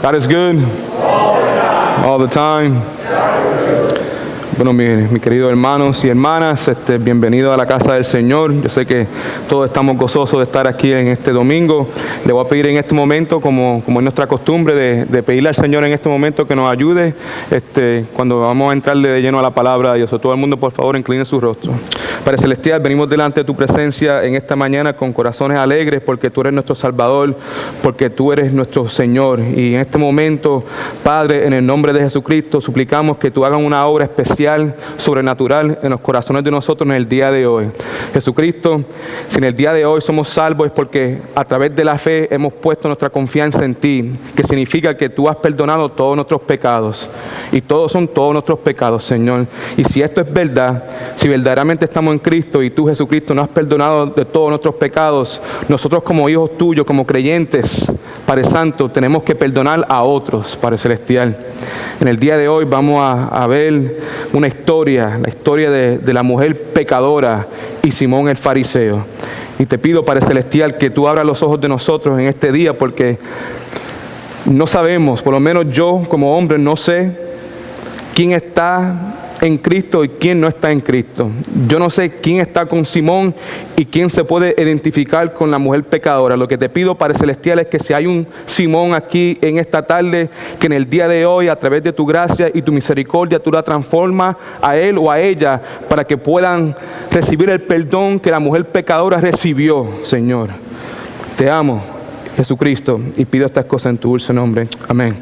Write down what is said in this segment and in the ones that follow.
God is good all the time. Bueno, mis queridos hermanos y hermanas, bienvenidos a la casa del Señor. Yo sé que todos estamos gozosos de estar aquí en este domingo. Le voy a pedir en este momento, como es nuestra costumbre, de pedirle al Señor en este momento que nos ayude cuando vamos a entrarle de lleno a la palabra de Dios. Todo el mundo, por favor, incline su rostro. Padre Celestial, venimos delante de tu presencia en esta mañana con corazones alegres porque tú eres nuestro Salvador, porque tú eres nuestro Señor. Y en este momento, Padre, en el nombre de Jesucristo, suplicamos que tú hagas una obra especial, sobrenatural en los corazones de nosotros en el día de hoy. Jesucristo, si en el día de hoy somos salvos es porque a través de la fe hemos puesto nuestra confianza en ti, que significa que tú has perdonado todos nuestros pecados. Y todos son todos nuestros pecados, Señor. Y si esto es verdad, si verdaderamente estamos en Cristo y tú, Jesucristo, nos has perdonado de todos nuestros pecados, nosotros como hijos tuyos, como creyentes, Padre Santo, tenemos que perdonar a otros, Padre Celestial. En el día de hoy vamos a ver una historia, la historia de la mujer pecadora y Simón el fariseo. Y te pido, Padre Celestial, que tú abras los ojos de nosotros en este día, porque no sabemos, por lo menos yo como hombre no sé quién está en Cristo y quién no está en Cristo. Yo no sé quién está con Simón y quién se puede identificar con la mujer pecadora. Lo que te pido, Padre Celestial, es que si hay un Simón aquí en esta tarde, que en el día de hoy, a través de tu gracia y tu misericordia, tú la transformas a él o a ella para que puedan recibir el perdón que la mujer pecadora recibió, Señor. Te amo, Jesucristo, y pido estas cosas en tu dulce nombre. Amén.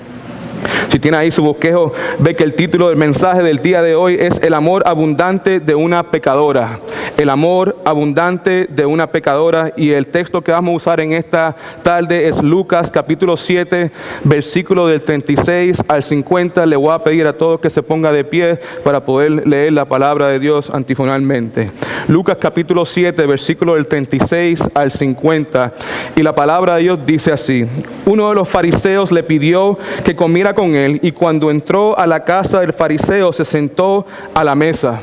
Si tiene ahí su bosquejo, ve que el título del mensaje del día de hoy es El amor abundante de una pecadora. El amor abundante de una pecadora. Y el texto que vamos a usar en esta tarde es Lucas capítulo 7, versículo del 36 al 50. Le voy a pedir a todos que se ponga de pie para poder leer la palabra de Dios antifonalmente. Lucas capítulo 7, versículo del 36 al 50. Y la palabra de Dios dice así: uno de los fariseos le pidió que comiera con él, y cuando entró a la casa del fariseo se sentó a la mesa.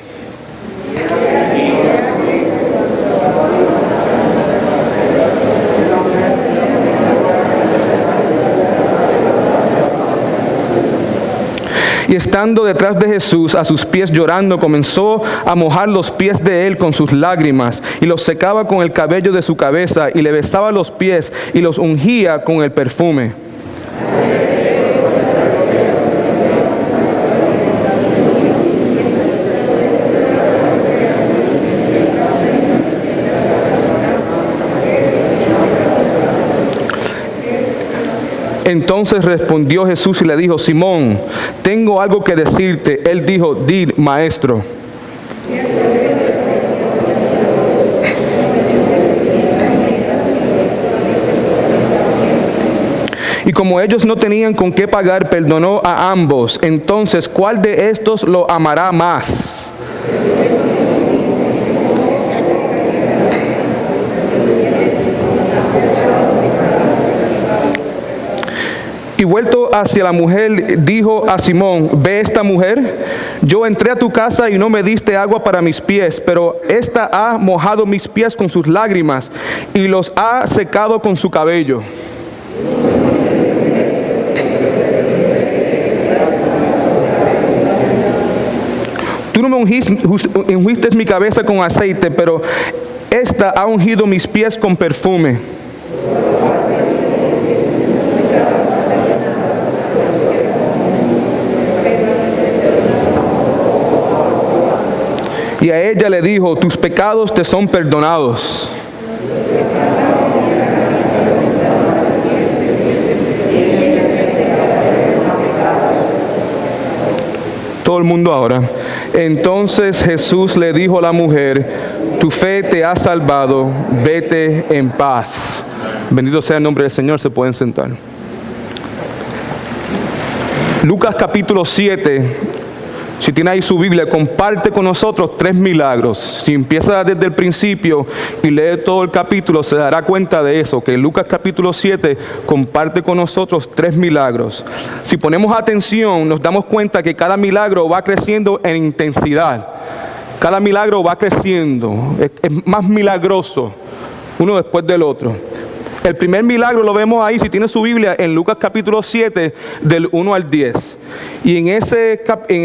Y estando detrás de Jesús a sus pies llorando, comenzó a mojar los pies de él con sus lágrimas, y los secaba con el cabello de su cabeza, y le besaba los pies y los ungía con el perfume. Entonces respondió Jesús y le dijo: Simón, tengo algo que decirte. Él dijo: di, maestro. Y como ellos no tenían con qué pagar, perdonó a ambos. Entonces, ¿cuál de estos lo amará más? Y vuelto hacia la mujer, dijo a Simón: ¿ve esta mujer? Yo entré a tu casa y no me diste agua para mis pies, pero esta ha mojado mis pies con sus lágrimas y los ha secado con su cabello. Tú no me ungiste mi cabeza con aceite, pero esta ha ungido mis pies con perfume. Y a ella le dijo: tus pecados te son perdonados. Todo el mundo ahora. Entonces Jesús le dijo a la mujer: tu fe te ha salvado, vete en paz. Bendito sea el nombre del Señor. Se pueden sentar. Lucas capítulo 7. Si tiene ahí su Biblia, comparte con nosotros 3 milagros. Si empieza desde el principio y lee todo el capítulo, se dará cuenta de eso, que Lucas capítulo 7 comparte con nosotros 3 milagros. Si ponemos atención, nos damos cuenta que cada milagro va creciendo en intensidad. Cada milagro va creciendo, es más milagroso uno después del otro. El primer milagro lo vemos ahí, si tiene su Biblia, en Lucas capítulo 7, del 1 al 10. Y en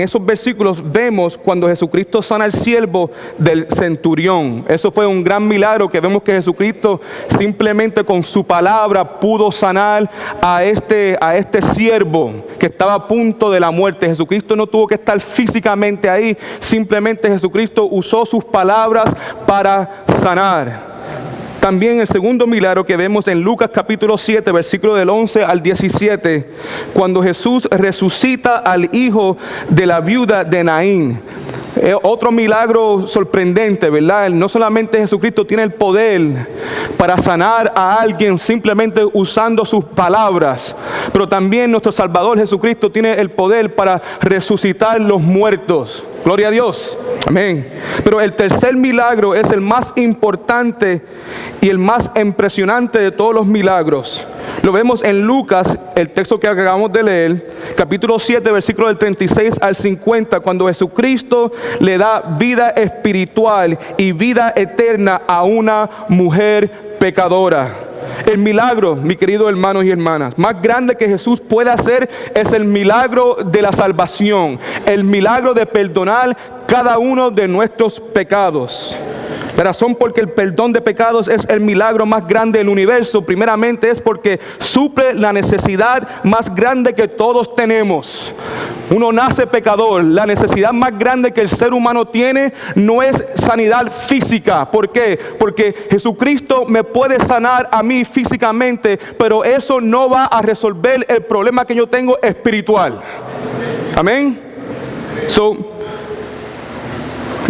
esos versículos vemos cuando Jesucristo sana al siervo del centurión. Eso fue un gran milagro, que vemos que Jesucristo simplemente con su palabra pudo sanar a este siervo que estaba a punto de la muerte. Jesucristo no tuvo que estar físicamente ahí, simplemente Jesucristo usó sus palabras para sanar. También el segundo milagro que vemos en Lucas capítulo 7, versículo del 11 al 17, cuando Jesús resucita al hijo de la viuda de Naín. Otro milagro sorprendente, ¿verdad? No solamente Jesucristo tiene el poder para sanar a alguien simplemente usando sus palabras, pero también nuestro Salvador Jesucristo tiene el poder para resucitar los muertos. Gloria a Dios. Amén. Pero el tercer milagro es el más importante y el más impresionante de todos los milagros. Lo vemos en Lucas, el texto que acabamos de leer, capítulo 7, versículo del 36 al 50, cuando Jesucristo le da vida espiritual y vida eterna a una mujer pecadora. El milagro, mis queridos hermanos y hermanas, más grande que Jesús puede hacer es el milagro de la salvación, el milagro de perdonar cada uno de nuestros pecados. La razón por que el perdón de pecados es el milagro más grande del universo, primeramente es porque suple la necesidad más grande que todos tenemos. Uno nace pecador. La necesidad más grande que el ser humano tiene no es sanidad física. ¿Por qué? Porque Jesucristo me puede sanar a mí físicamente, pero eso no va a resolver el problema que yo tengo espiritual. Amén.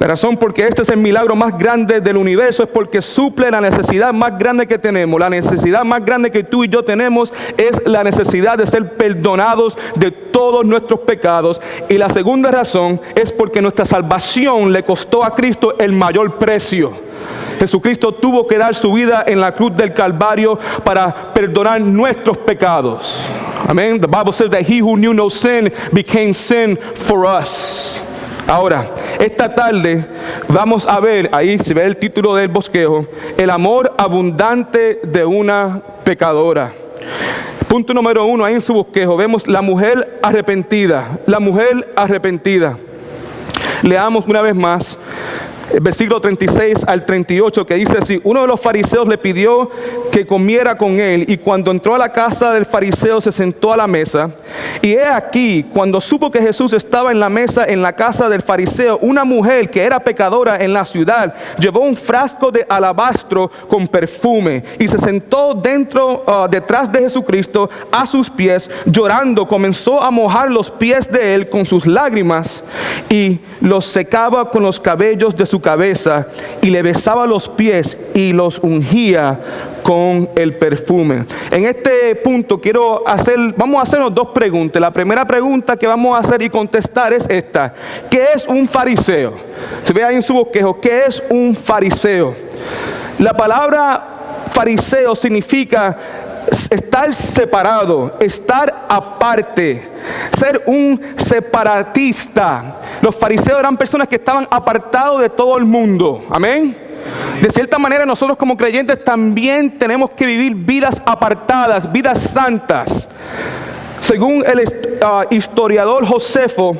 La razón por que este es el milagro más grande del universo es porque suple la necesidad más grande que tenemos. La necesidad más grande que tú y yo tenemos es la necesidad de ser perdonados de todos nuestros pecados. Y la segunda razón es porque nuestra salvación le costó a Cristo el mayor precio. Jesucristo tuvo que dar su vida en la cruz del Calvario para perdonar nuestros pecados. Amén. The Bible says that he who knew no sin became sin for us. Ahora, esta tarde vamos a ver, ahí se ve el título del bosquejo, el amor abundante de una pecadora. Punto número 1, ahí en su bosquejo, vemos la mujer arrepentida, la mujer arrepentida. Leamos una vez más el versículo 36 al 38, que dice así: uno de los fariseos le pidió que comiera con él, y cuando entró a la casa del fariseo se sentó a la mesa. Y he aquí, cuando supo que Jesús estaba en la mesa en la casa del fariseo, una mujer que era pecadora en la ciudad llevó un frasco de alabastro con perfume y se sentó detrás de Jesucristo a sus pies, llorando. Comenzó a mojar los pies de él con sus lágrimas y los secaba con los cabellos de su cabeza, y le besaba los pies y los ungía con el perfume. En este punto vamos a hacernos dos preguntas. La primera pregunta que vamos a hacer y contestar es esta: ¿qué es un fariseo? Se ve ahí en su bosquejo, ¿qué es un fariseo? La palabra fariseo significa estar separado, estar aparte, ser un separatista. Los fariseos eran personas que estaban apartados de todo el mundo. Amén. De cierta manera, nosotros como creyentes también tenemos que vivir vidas apartadas, vidas santas. Según el historiador Josefo,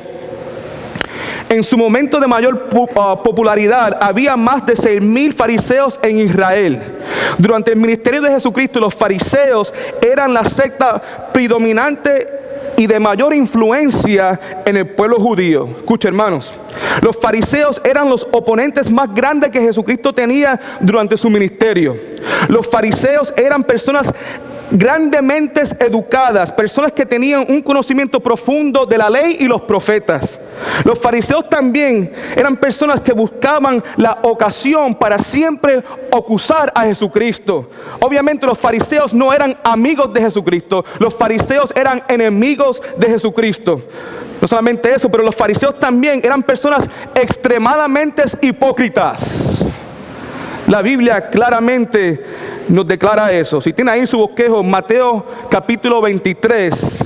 en su momento de mayor popularidad, había más de 6,000 fariseos en Israel. Durante el ministerio de Jesucristo, los fariseos eran la secta predominante y de mayor influencia en el pueblo judío. Escucha, hermanos, los fariseos eran los oponentes más grandes que Jesucristo tenía durante su ministerio. Los fariseos eran personas grandemente educadas, personas que tenían un conocimiento profundo de la ley y los profetas. Los fariseos también eran personas que buscaban la ocasión para siempre acusar a Jesucristo. Obviamente los fariseos no eran amigos de Jesucristo, los fariseos eran enemigos de Jesucristo. No solamente eso, pero los fariseos también eran personas extremadamente hipócritas. La Biblia claramente nos declara eso. Si tiene ahí su bosquejo, Mateo capítulo 23,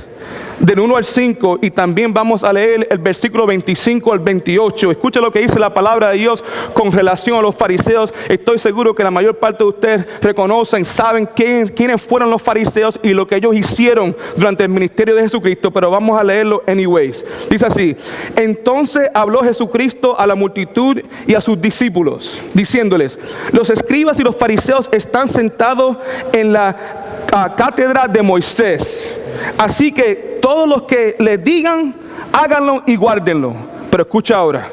del 1 al 5, y también vamos a leer el versículo 25 al 28. Escucha lo que dice la palabra de Dios con relación a los fariseos. Estoy seguro que la mayor parte de ustedes reconocen, saben quiénes fueron los fariseos y lo que ellos hicieron durante el ministerio de Jesucristo, pero vamos a leerlo anyways. Dice así: entonces habló Jesucristo a la multitud y a sus discípulos, diciéndoles: los escribas y los fariseos están sentados en la cátedra de Moisés. Así que todos los que les digan, háganlo y guárdenlo. Pero escucha ahora: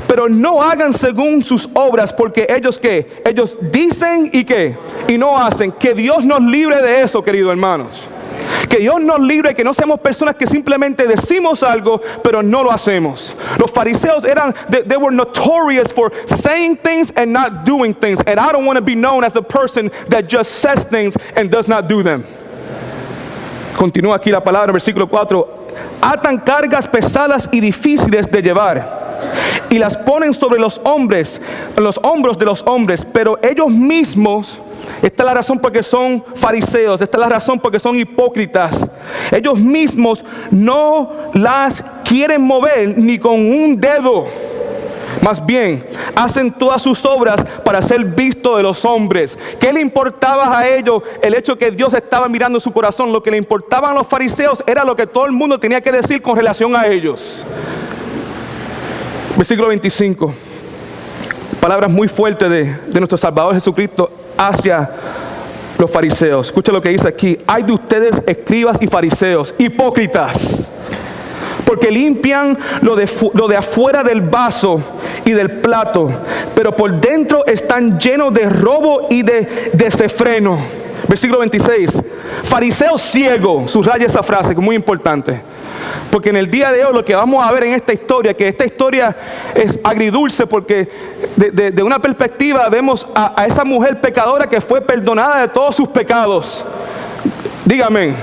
pero no hagan según sus obras, porque ellos ¿qué? Ellos dicen y ¿qué? Y no hacen. Que Dios nos libre de eso, queridos hermanos. Que Dios nos libre, que no seamos personas que simplemente decimos algo, pero no lo hacemos. Los fariseos they were notorious for saying things and not doing things. And I don't want to be known as the person that just says things and does not do them. Continúa aquí la palabra, versículo 4. Atan cargas pesadas y difíciles de llevar y las ponen sobre los hombros de los hombres, pero ellos mismos, esta es la razón por que son fariseos, esta es la razón por que son hipócritas, ellos mismos no las quieren mover ni con un dedo. Más bien, hacen todas sus obras para ser vistos de los hombres. ¿Qué le importaba a ellos el hecho que Dios estaba mirando su corazón? Lo que le importaba a los fariseos era lo que todo el mundo tenía que decir con relación a ellos. Versículo 25. Palabras muy fuertes de nuestro Salvador Jesucristo hacia los fariseos. Escucha lo que dice aquí: ay de ustedes, escribas y fariseos, hipócritas, porque limpian lo de afuera del vaso y del plato, pero por dentro están llenos de robo y de desenfreno. Versículo 26. Fariseo ciego, subraya esa frase que es muy importante, porque en el día de hoy lo que vamos a ver en esta historia, que esta historia es agridulce, porque de una perspectiva vemos a esa mujer pecadora que fue perdonada de todos sus pecados. Dígame,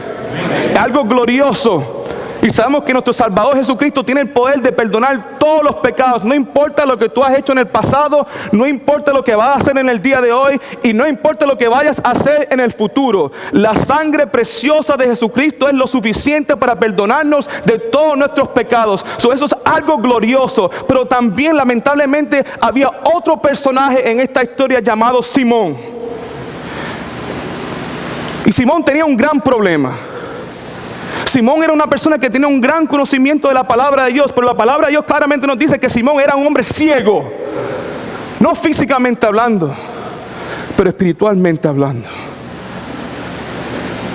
algo glorioso. Y sabemos que nuestro Salvador Jesucristo tiene el poder de perdonar todos los pecados. No importa lo que tú has hecho en el pasado, no importa lo que vas a hacer en el día de hoy, y no importa lo que vayas a hacer en el futuro. La sangre preciosa de Jesucristo es lo suficiente para perdonarnos de todos nuestros pecados. Eso es algo glorioso. Pero también, lamentablemente, había otro personaje en esta historia llamado Simón. Y Simón tenía un gran problema. Simón era una persona que tenía un gran conocimiento de la palabra de Dios, pero la palabra de Dios claramente nos dice que Simón era un hombre ciego, no físicamente hablando, pero espiritualmente hablando.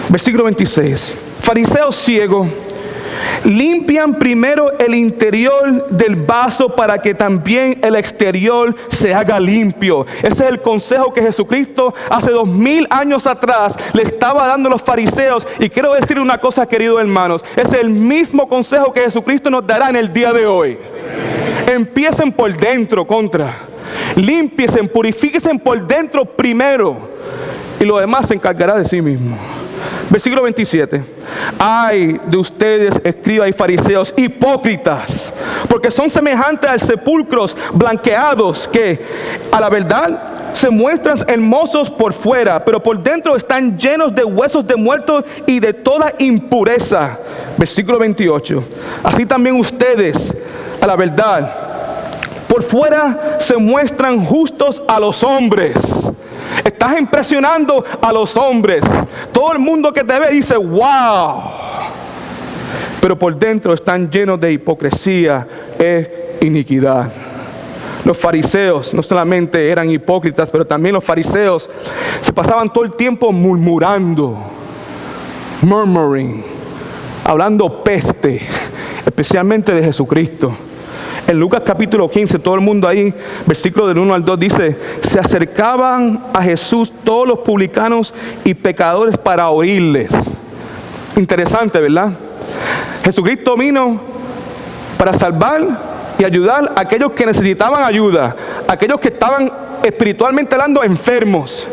Versículo 26. Fariseos ciegos, limpian primero el interior del vaso para que también el exterior se haga limpio. Ese es el consejo que Jesucristo hace 2000 años atrás le estaba dando a los fariseos. Y quiero decir una cosa, queridos hermanos, es el mismo consejo que Jesucristo nos dará en el día de hoy. Empiecen por dentro, límpiesen, purifíquense por dentro primero, y lo demás se encargará de sí mismo. Versículo 27. Ay de ustedes, escribas y fariseos, hipócritas, porque son semejantes a sepulcros blanqueados, que a la verdad se muestran hermosos por fuera, pero por dentro están llenos de huesos de muertos y de toda impureza. Versículo 28. Así también ustedes, a la verdad, por fuera se muestran justos a los hombres. Estás impresionando a los hombres. Todo el mundo que te ve dice wow. Pero por dentro están llenos de hipocresía e iniquidad. Los fariseos no solamente eran hipócritas, pero también los fariseos se pasaban todo el tiempo murmurando, hablando peste, especialmente de Jesucristo. En Lucas capítulo 15, todo el mundo ahí, versículo del 1 al 2 dice: se acercaban a Jesús todos los publicanos y pecadores para oírles. Interesante, ¿verdad? Jesucristo vino para salvar y ayudar a aquellos que necesitaban ayuda, aquellos que estaban espiritualmente hablando enfermos.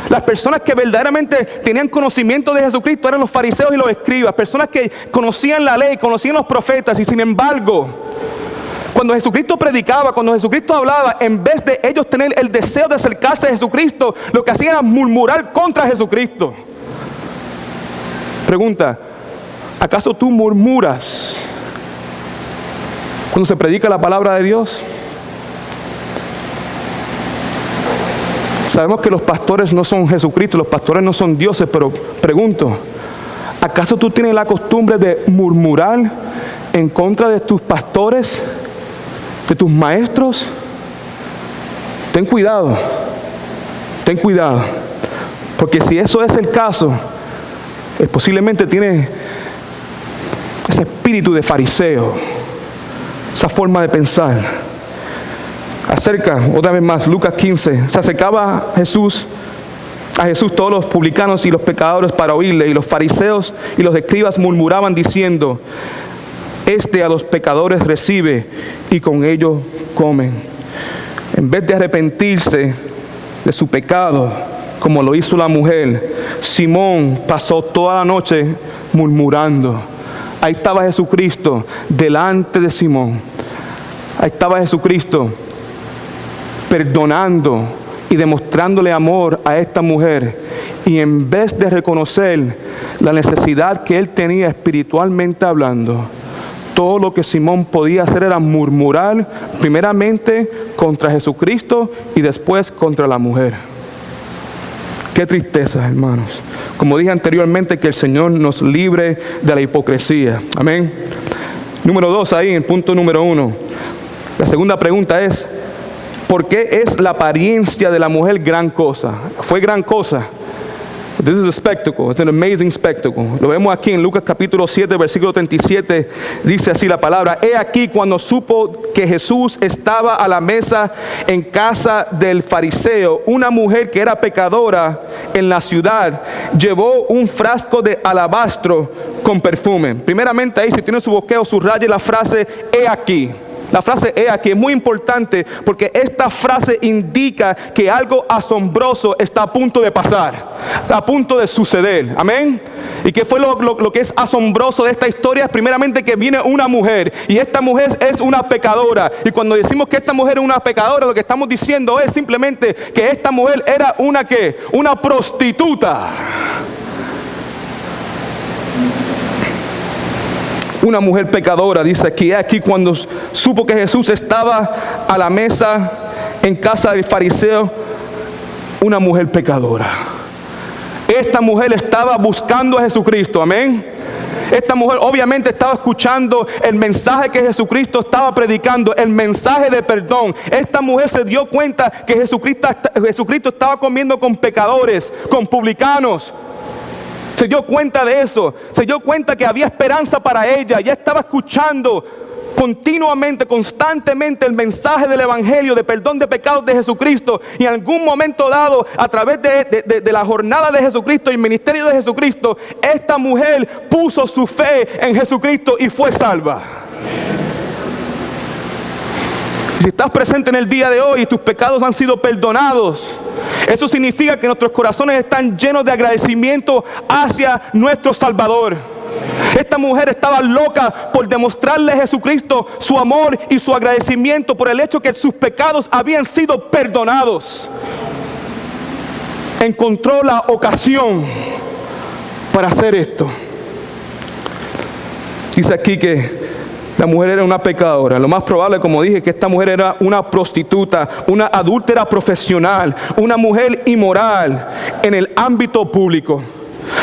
Las personas que verdaderamente tenían conocimiento de Jesucristo eran los fariseos y los escribas, personas que conocían la ley, conocían los profetas, y sin embargo, cuando Jesucristo predicaba, cuando Jesucristo hablaba, en vez de ellos tener el deseo de acercarse a Jesucristo, lo que hacían era murmurar contra Jesucristo. Pregunta: ¿Acaso tú murmuras cuando se predica la palabra de Dios? Sabemos que los pastores no son Jesucristo, los pastores no son dioses, pero pregunto, ¿acaso tú tienes la costumbre de murmurar en contra de tus pastores, de tus maestros? Ten cuidado, porque si eso es el caso, posiblemente tienes ese espíritu de fariseo, esa forma de pensar. Otra vez más, Lucas 15, se acercaba a Jesús todos los publicanos y los pecadores para oírle, y los fariseos y los escribas murmuraban diciendo: a los pecadores recibe y con ellos comen. En vez de arrepentirse de su pecado, como lo hizo la mujer, Simón pasó toda la noche murmurando. Ahí estaba Jesucristo delante de Simón. Ahí estaba Jesucristo perdonando y demostrándole amor a esta mujer. Y en vez de reconocer la necesidad que él tenía espiritualmente hablando, todo lo que Simón podía hacer era murmurar, primeramente contra Jesucristo y después contra la mujer. Qué tristeza, hermanos. Como dije anteriormente, que el Señor nos libre de la hipocresía. Amén. Número 2, ahí en punto número 1. La segunda pregunta es: ¿por qué es la apariencia de la mujer gran cosa? Fue gran cosa. This is a spectacle. It's an amazing spectacle. Lo vemos aquí en Lucas capítulo 7, versículo 37. Dice así la palabra: He aquí, cuando supo que Jesús estaba a la mesa en casa del fariseo, una mujer que era pecadora en la ciudad llevó un frasco de alabastro con perfume. Primeramente ahí, si tiene su bosquejo, subraye la frase he aquí. La frase he aquí es muy importante porque esta frase indica que algo asombroso está a punto de pasar, a punto de suceder. Amén. ¿Y qué fue lo que es asombroso de esta historia? Primeramente que viene una mujer, y esta mujer es una pecadora. Y cuando decimos que esta mujer es una pecadora, lo que estamos diciendo es simplemente que esta mujer era una prostituta. Una mujer pecadora, dice aquí cuando supo que Jesús estaba a la mesa en casa del fariseo, una mujer pecadora. Esta mujer estaba buscando a Jesucristo, amén. Esta mujer obviamente estaba escuchando el mensaje que Jesucristo estaba predicando, el mensaje de perdón. Esta mujer se dio cuenta que Jesucristo estaba comiendo con pecadores, con publicanos. Se dio cuenta de eso, se dio cuenta que había esperanza para ella. Ya estaba escuchando continuamente, constantemente el mensaje del evangelio de perdón de pecados de Jesucristo. Y en algún momento dado, a través de la jornada de Jesucristo y el ministerio de Jesucristo, esta mujer puso su fe en Jesucristo y fue salva. Si estás presente en el día de hoy y tus pecados han sido perdonados, eso significa que nuestros corazones están llenos de agradecimiento hacia nuestro Salvador. Esta mujer estaba loca por demostrarle a Jesucristo su amor y su agradecimiento por el hecho que sus pecados habían sido perdonados. Encontró la ocasión para hacer esto. Dice aquí que la mujer era una pecadora. Lo más probable, como dije, que esta mujer era una prostituta, una adúltera profesional, una mujer inmoral en el ámbito público.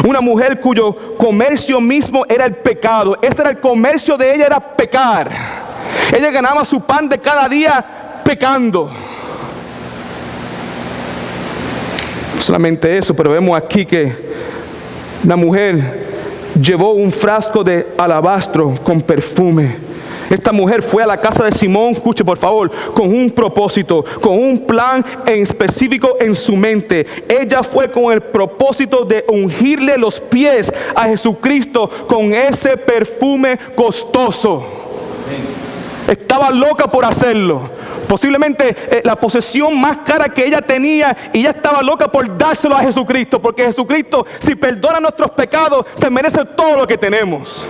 Una mujer cuyo comercio mismo era el pecado. Este era el comercio de ella, era pecar. Ella ganaba su pan de cada día pecando. No solamente eso, pero vemos aquí que la mujer llevó un frasco de alabastro con perfume. Esta mujer fue a la casa de Simón, escuche por favor, con un propósito, con un plan en específico en su mente. Ella fue con el propósito de ungirle los pies a Jesucristo con ese perfume costoso. Estaba loca por hacerlo. Posiblemente la posesión más cara que ella tenía, y ella estaba loca por dárselo a Jesucristo, porque Jesucristo, si perdona nuestros pecados, se merece todo lo que tenemos.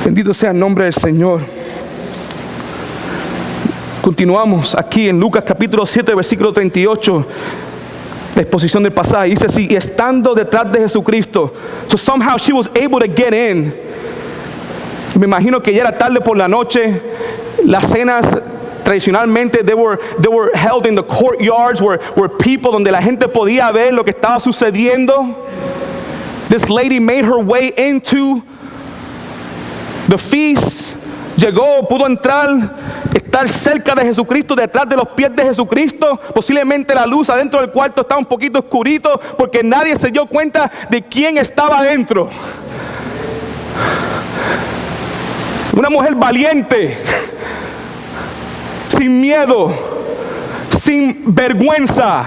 Bendito sea el nombre del Señor. Continuamos aquí en Lucas capítulo 7, versículo 38. La exposición del pasaje dice así: y estando detrás de Jesucristo. So somehow she was able to get in. Me imagino que ya era tarde por la noche. Las cenas tradicionalmente they were held in the courtyards where people, donde la gente podía ver lo que estaba sucediendo. This lady made her way into the feast. Llegó, pudo entrar, estar cerca de Jesucristo, detrás de los pies de Jesucristo. Posiblemente la luz adentro del cuarto estaba un poquito oscurito porque nadie se dio cuenta de quién estaba adentro. Una mujer valiente, sin miedo, sin vergüenza,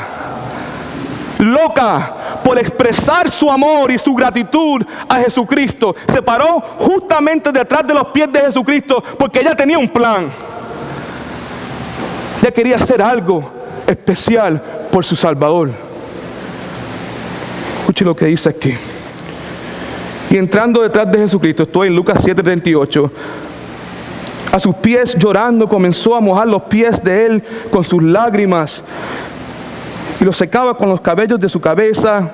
loca por expresar su amor y su gratitud a Jesucristo. Se paró justamente detrás de los pies de Jesucristo porque ella tenía un plan. Ella quería hacer algo especial por su Salvador. Escuche lo que dice aquí. Y entrando detrás de Jesucristo, estoy en Lucas 7:38. A sus pies llorando comenzó a mojar los pies de él con sus lágrimas y los secaba con los cabellos de su cabeza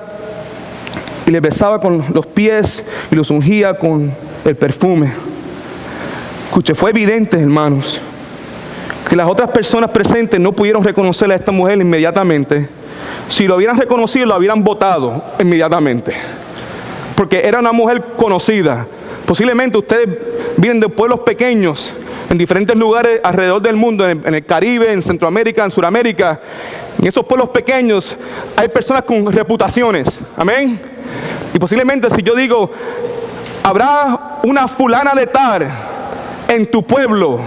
y le besaba con los pies y los ungía con el perfume. Escuche, fue evidente, hermanos, que las otras personas presentes no pudieron reconocer a esta mujer inmediatamente. Si lo hubieran reconocido, lo hubieran votado inmediatamente, porque era una mujer conocida. Posiblemente ustedes vienen de pueblos pequeños en diferentes lugares alrededor del mundo, en el Caribe, en Centroamérica, en Sudamérica. En esos pueblos pequeños hay personas con reputaciones, amén. Y posiblemente si yo digo, habrá una fulana de tal en tu pueblo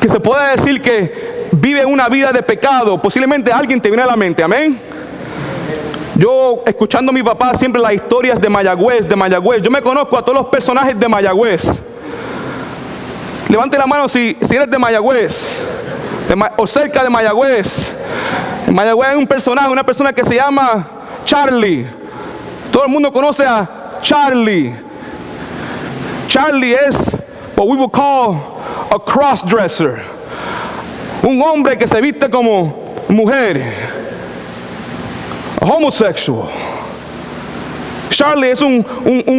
que se pueda decir que vive una vida de pecado, posiblemente alguien te viene a la mente, amén. Yo, escuchando a mi papá siempre las historias de Mayagüez, yo me conozco a todos los personajes de Mayagüez. Levante la mano si eres de Mayagüez o cerca de Mayagüez. En Mayagüez hay un personaje, una persona que se llama Charlie. Todo el mundo conoce a Charlie. Charlie es what we would call a crossdresser. Un hombre que se viste como mujer. A homosexual. Charlie es un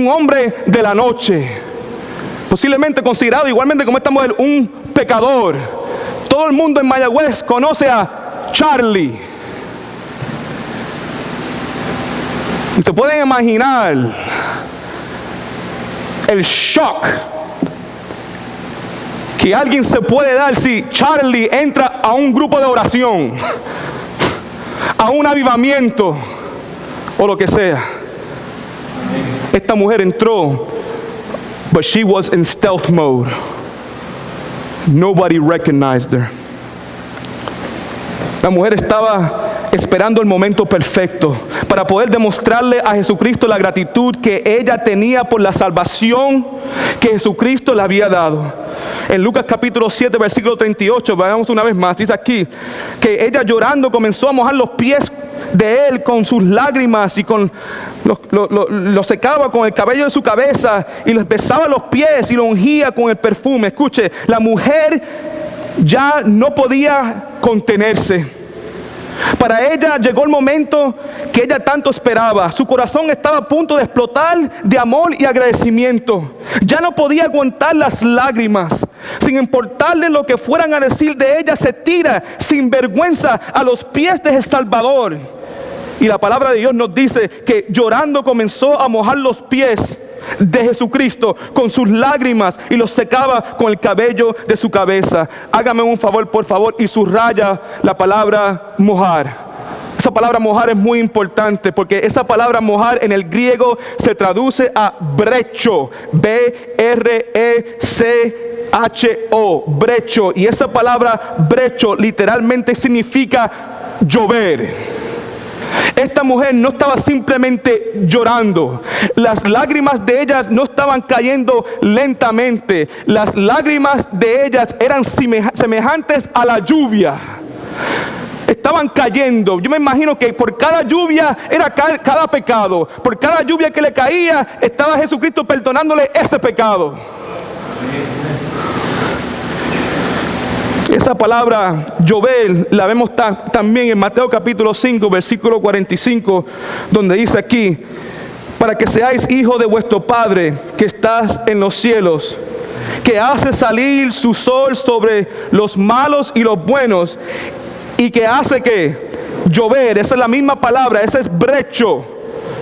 hombre de la noche. Posiblemente considerado igualmente como esta mujer un pecador. Todo el mundo en Mayagüez conoce a Charlie. Y se pueden imaginar el shock que alguien se puede dar si Charlie entra a un grupo de oración, a un avivamiento o lo que sea. Esta mujer entró, but she was in stealth mode. Nobody recognized her. La mujer estaba esperando el momento perfecto para poder demostrarle a Jesucristo la gratitud que ella tenía por la salvación que Jesucristo le había dado. En Lucas capítulo 7, versículo 38, veamos una vez más, dice aquí que ella llorando comenzó a mojar los pies de él con sus lágrimas y lo secaba con el cabello de su cabeza y les besaba los pies y lo ungía con el perfume. Escuche, la mujer ya no podía contenerse. Para ella llegó el momento que ella tanto esperaba. Su corazón estaba a punto de explotar de amor y agradecimiento. Ya no podía aguantar las lágrimas. Sin importarle lo que fueran a decir de ella, se tira sin vergüenza a los pies de El Salvador. Y la palabra de Dios nos dice que llorando comenzó a mojar los pies de Jesucristo con sus lágrimas y los secaba con el cabello de su cabeza. Hágame un favor, por favor, y subraya la palabra mojar. Esa palabra mojar es muy importante porque esa palabra mojar en el griego se traduce a brecho, B-R-E-C-H-O, brecho. Y esa palabra brecho literalmente significa llover. Esta mujer no estaba simplemente llorando. Las lágrimas de ellas no estaban cayendo lentamente. Las lágrimas de ellas eran semejantes a la lluvia. Estaban cayendo. Yo me imagino que por cada lluvia era cada pecado. Por cada lluvia que le caía, estaba Jesucristo perdonándole ese pecado. Esa palabra llover la vemos también en Mateo capítulo 5, versículo 45, donde dice aquí: para que seáis hijos de vuestro Padre que estás en los cielos, que hace salir su sol sobre los malos y los buenos, y que hace que llover, esa es la misma palabra, ese es brecho,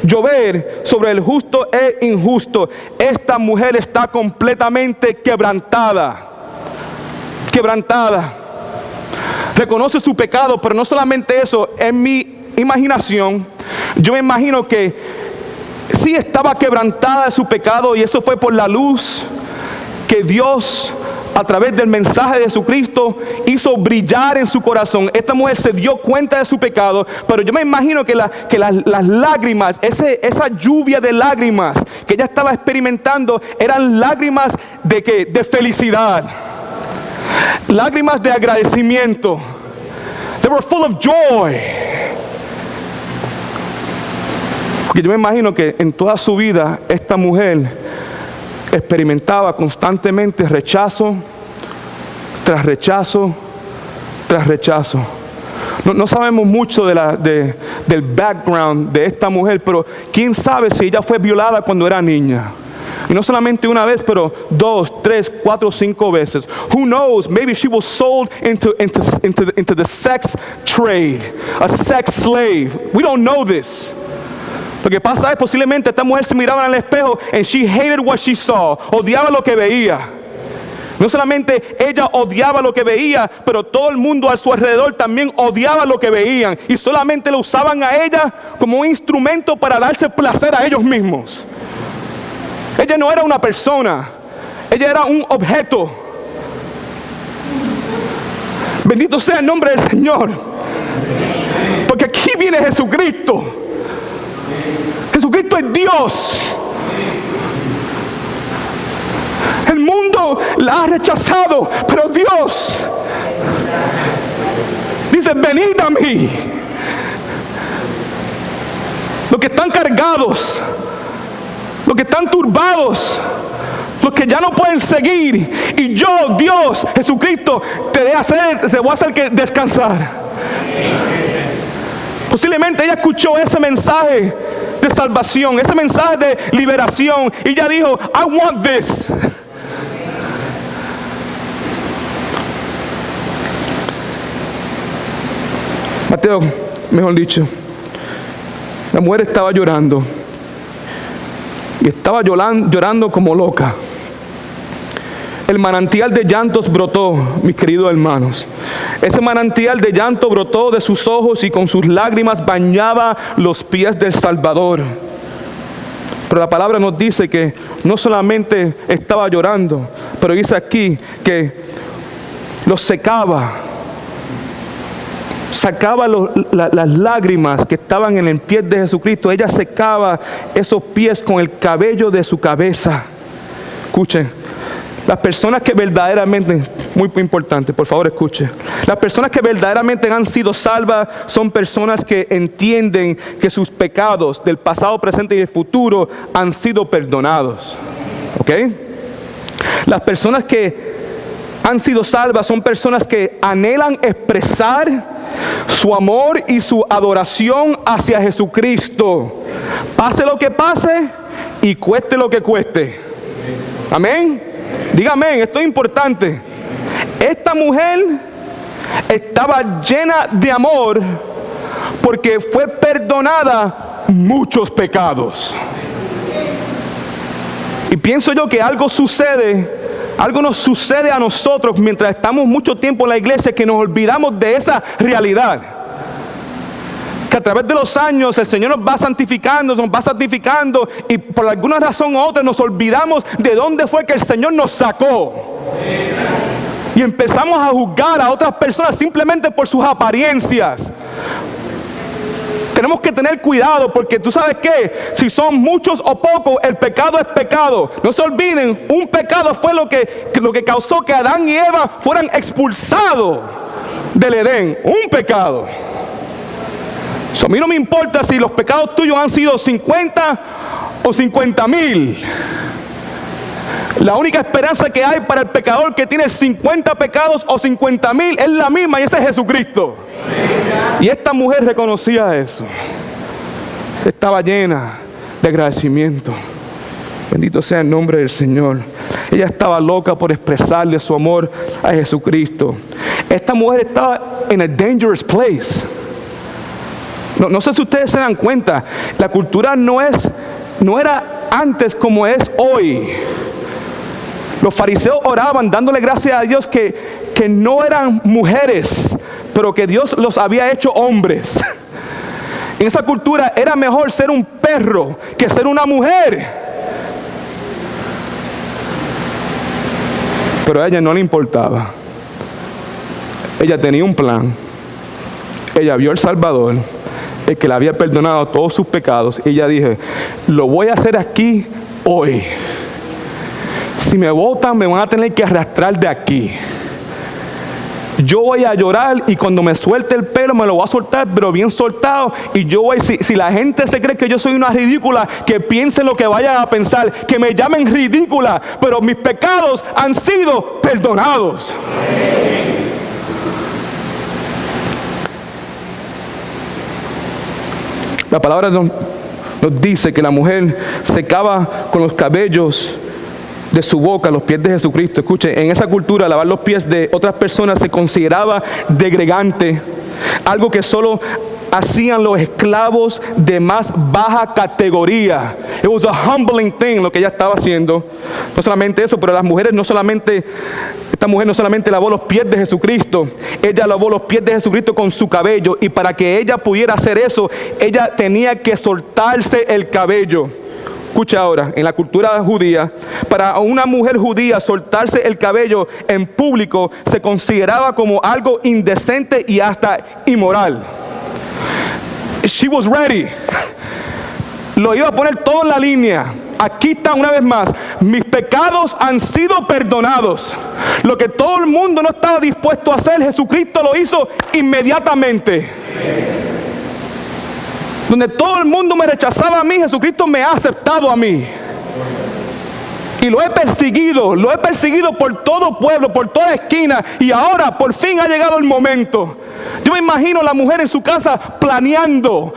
llover sobre el justo e injusto. Esta mujer está completamente quebrantada. Reconoce su pecado, pero no solamente eso. En mi imaginación, yo me imagino que sí estaba quebrantada de su pecado, y eso fue por la luz que Dios, a través del mensaje de Jesucristo, hizo brillar en su corazón. Esta mujer se dio cuenta de su pecado, pero yo me imagino que las lágrimas, esa lluvia de lágrimas que ella estaba experimentando, eran lágrimas de felicidad, lágrimas de agradecimiento. They were full of joy. Porque yo me imagino que en toda su vida esta mujer experimentaba constantemente rechazo tras rechazo tras rechazo. No sabemos mucho del background de esta mujer, pero quién sabe si ella fue violada cuando era niña. Y no solamente una vez, pero 2, 3, 4, 5 veces. Who knows? Maybe she was sold into the sex trade, a sex slave. We don't know this. Lo que pasa es posiblemente esta mujer se miraba en el espejo and she hated what she saw. Odiaba lo que veía. No solamente ella odiaba lo que veía, pero todo el mundo a su alrededor también odiaba lo que veían. Y solamente lo usaban a ella como un instrumento para darse placer a ellos mismos. Ella no era una persona, ella era un objeto. Bendito sea el nombre del Señor. Porque aquí viene Jesucristo. Jesucristo es Dios. El mundo la ha rechazado, pero Dios dice: venid a mí, los que están cargados, los que están turbados, los que ya no pueden seguir, y yo, Dios, Jesucristo, te voy a hacer que descansar. Posiblemente ella escuchó ese mensaje de salvación, ese mensaje de liberación, y ella dijo: I want this. Mateo, mejor dicho, la mujer estaba llorando. Y estaba llorando como loca. El manantial de llantos brotó, mis queridos hermanos. Ese manantial de llanto brotó de sus ojos y con sus lágrimas bañaba los pies del Salvador. Pero la palabra nos dice que no solamente estaba llorando, pero dice aquí que los secaba. Sacaba las lágrimas que estaban en el pie de Jesucristo. Ella secaba esos pies con el cabello de su cabeza. Escuchen, las personas que verdaderamente, muy importante, por favor escuchen, las personas que verdaderamente han sido salvas son personas que entienden que sus pecados del pasado, presente y el futuro han sido perdonados. ¿Ok? Las personas que han sido salvas son personas que anhelan expresar su amor y su adoración hacia Jesucristo, pase lo que pase y cueste lo que cueste. Amén. Dígame, esto es importante. Esta mujer estaba llena de amor porque fue perdonada muchos pecados. Y pienso yo que algo nos sucede a nosotros mientras estamos mucho tiempo en la iglesia, que nos olvidamos de esa realidad. Que a través de los años el Señor nos va santificando y por alguna razón u otra nos olvidamos de dónde fue que el Señor nos sacó. Y empezamos a juzgar a otras personas simplemente por sus apariencias. Tenemos que tener cuidado, porque tú sabes que si son muchos o pocos, el pecado es pecado. No se olviden, un pecado fue lo que causó que Adán y Eva fueran expulsados del Edén. Un pecado. A mí no me importa si los pecados tuyos han sido 50 o 50,000. La única esperanza que hay para el pecador que tiene 50 pecados o 50,000 es la misma, y ese es Jesucristo. Y esta mujer reconocía eso. Estaba llena de agradecimiento. Bendito sea el nombre del Señor. Ella estaba loca por expresarle su amor a Jesucristo. Esta mujer estaba en a dangerous place. No sé si ustedes se dan cuenta, la cultura no era antes como es hoy. Los fariseos oraban dándole gracias a Dios que no eran mujeres, pero que Dios los había hecho hombres. En esa cultura era mejor ser un perro que ser una mujer. Pero a ella no le importaba. Ella tenía un plan. Ella vio al Salvador, el que le había perdonado todos sus pecados. Y ella dijo, lo voy a hacer aquí hoy. Si me botan, me van a tener que arrastrar de aquí. Yo voy a llorar y cuando me suelte el pelo me lo voy a soltar, pero bien soltado. Y yo voy, si la gente se cree que yo soy una ridícula, que piensen lo que vayan a pensar, que me llamen ridícula, pero mis pecados han sido perdonados. La palabra nos dice que la mujer secaba con los cabellos de su boca los pies de Jesucristo. Escuche, en esa cultura lavar los pies de otras personas se consideraba degradante, algo que solo hacían los esclavos de más baja categoría. It was a humbling thing lo que ella estaba haciendo. No solamente eso, pero esta mujer no solamente lavó los pies de Jesucristo, ella lavó los pies de Jesucristo con su cabello, y para que ella pudiera hacer eso, ella tenía que soltarse el cabello. Escucha ahora, en la cultura judía, para una mujer judía soltarse el cabello en público se consideraba como algo indecente y hasta inmoral. She was ready. Lo iba a poner todo en la línea. Aquí está una vez más. Mis pecados han sido perdonados. Lo que todo el mundo no estaba dispuesto a hacer, Jesucristo lo hizo inmediatamente. Donde todo el mundo me rechazaba a mí, Jesucristo me ha aceptado a mí. Y lo he perseguido por todo pueblo, por toda esquina, y ahora por fin ha llegado el momento. Yo me imagino a la mujer en su casa planeando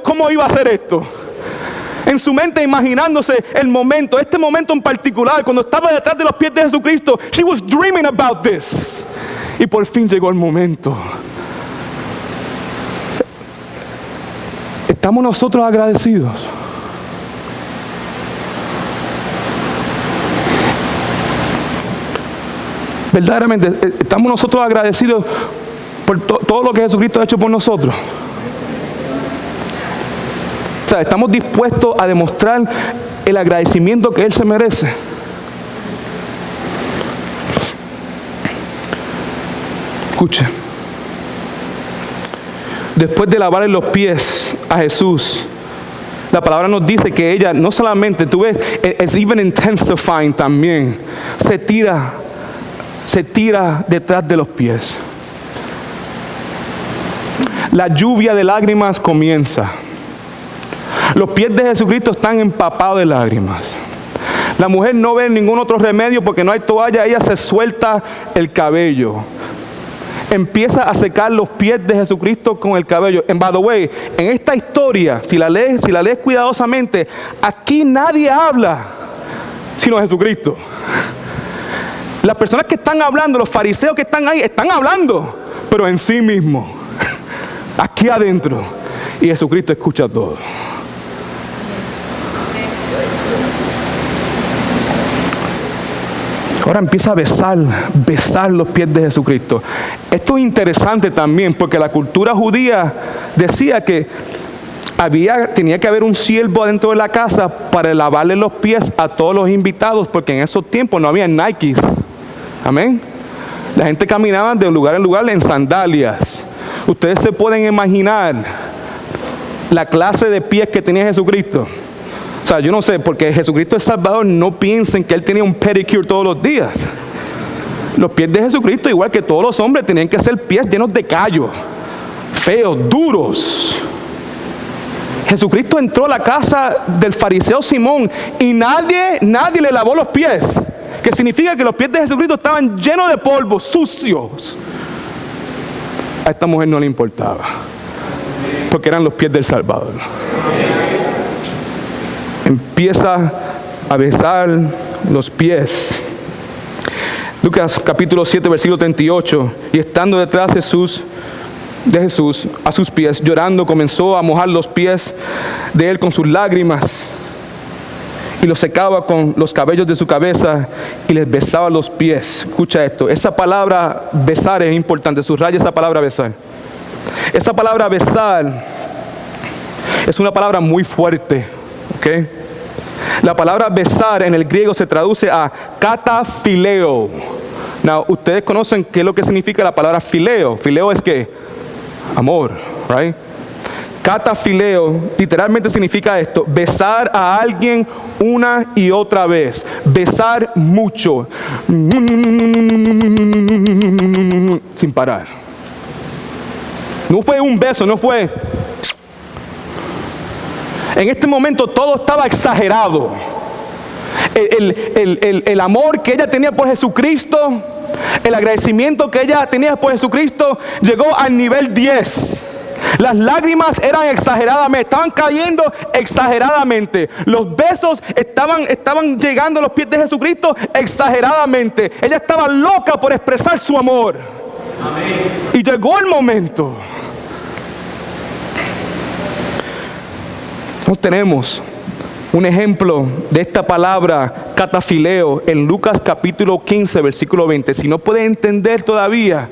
cómo iba a hacer esto. En su mente imaginándose el momento, este momento en particular, cuando estaba detrás de los pies de Jesucristo. She was dreaming about this. Y por fin llegó el momento. ¿Estamos nosotros agradecidos? Verdaderamente, ¿estamos nosotros agradecidos por todo lo que Jesucristo ha hecho por nosotros? O sea, ¿estamos dispuestos a demostrar el agradecimiento que Él se merece? Escuche. Después de lavarle los pies a Jesús, la palabra nos dice que ella no solamente, tú ves, es even intensifying también, se tira detrás de los pies. La lluvia de lágrimas comienza. Los pies de Jesucristo están empapados de lágrimas. La mujer no ve ningún otro remedio porque no hay toalla, ella se suelta el cabello. Empieza a secar los pies de Jesucristo con el cabello. And by the way, en esta historia, si la lees cuidadosamente, aquí nadie habla sino Jesucristo. Las personas que están hablando, los fariseos que están ahí, están hablando, pero en sí mismo, aquí adentro. Y Jesucristo escucha todo. Ahora empieza a besar los pies de Jesucristo. Esto es interesante también porque la cultura judía decía que tenía que haber un siervo adentro de la casa para lavarle los pies a todos los invitados, porque en esos tiempos no había Nikes. Amén. La gente caminaba de lugar en lugar en sandalias. Ustedes se pueden imaginar la clase de pies que tenía Jesucristo. O sea, yo no sé, porque Jesucristo es Salvador, no piensen que Él tenía un pedicure todos los días. Los pies de Jesucristo, igual que todos los hombres, tenían que ser pies llenos de callos, feos, duros. Jesucristo entró a la casa del fariseo Simón y nadie le lavó los pies. Que significa que los pies de Jesucristo estaban llenos de polvo, sucios. A esta mujer no le importaba, porque eran los pies del Salvador. Empieza a besar los pies. Lucas capítulo 7, versículo 38. Y estando detrás de Jesús a sus pies, llorando, comenzó a mojar los pies de él con sus lágrimas y los secaba con los cabellos de su cabeza y les besaba los pies. Escucha esto, esa palabra besar es importante, subraya esa palabra besar. Esa palabra besar es una palabra muy fuerte, ¿ok? La palabra besar en el griego se traduce a katafileo. Now, ustedes conocen qué es lo que significa la palabra fileo. Fileo es ¿qué? Amor, right? Katafileo literalmente significa esto: besar a alguien una y otra vez, besar mucho, sin parar. No fue un beso, no fue. En este momento todo estaba exagerado. El amor que ella tenía por Jesucristo, el agradecimiento que ella tenía por Jesucristo llegó al nivel 10. Las lágrimas eran exageradamente, estaban cayendo exageradamente. Los besos estaban llegando a los pies de Jesucristo exageradamente. Ella estaba loca por expresar su amor. Amén. Y llegó el momento. Tenemos un ejemplo de esta palabra katafileo en Lucas capítulo 15, versículo 20. Si no puedes entender todavía,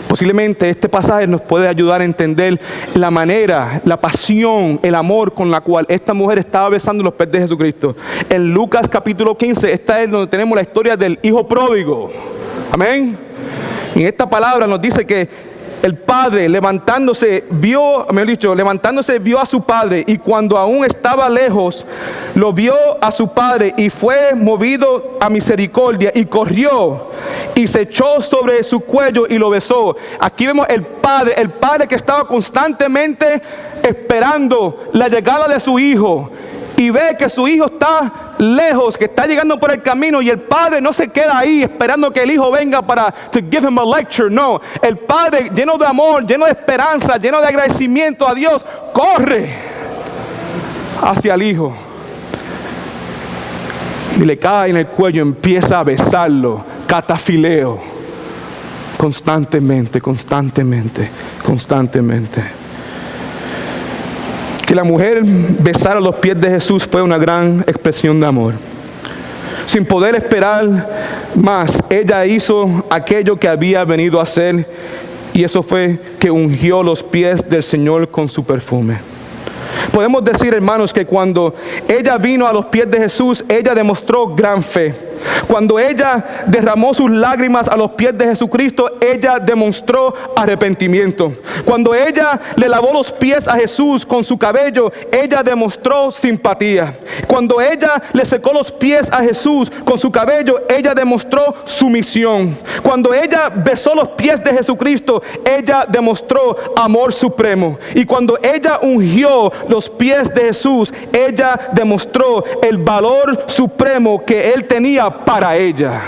posiblemente este pasaje nos puede ayudar a entender la manera, la pasión, el amor con la cual esta mujer estaba besando los pies de Jesucristo. En Lucas capítulo 15, esta es donde tenemos la historia del hijo pródigo. Amén. En esta palabra nos dice que el padre levantándose vio a su padre, y cuando aún estaba lejos, lo vio a su padre y fue movido a misericordia y corrió y se echó sobre su cuello y lo besó. Aquí vemos el padre que estaba constantemente esperando la llegada de su hijo. Y ve que su hijo está lejos, que está llegando por el camino, y el padre no se queda ahí esperando que el hijo venga para to give him a lecture. No, el padre, lleno de amor, lleno de esperanza, lleno de agradecimiento a Dios, corre hacia el hijo y le cae en el cuello, empieza a besarlo, katafileo, constantemente. Que la mujer besara los pies de Jesús fue una gran expresión de amor. Sin poder esperar más, ella hizo aquello que había venido a hacer, y eso fue que ungió los pies del Señor con su perfume. Podemos decir, hermanos, que cuando ella vino a los pies de Jesús, ella demostró gran fe. Cuando ella derramó sus lágrimas a los pies de Jesucristo, ella demostró arrepentimiento. Cuando ella le lavó los pies a Jesús con su cabello, ella demostró simpatía. Cuando ella le secó los pies a Jesús con su cabello, ella demostró sumisión. Cuando ella besó los pies de Jesucristo, ella demostró amor supremo. Y cuando ella ungió los pies de Jesús, ella demostró el valor supremo que Él tenía para ella.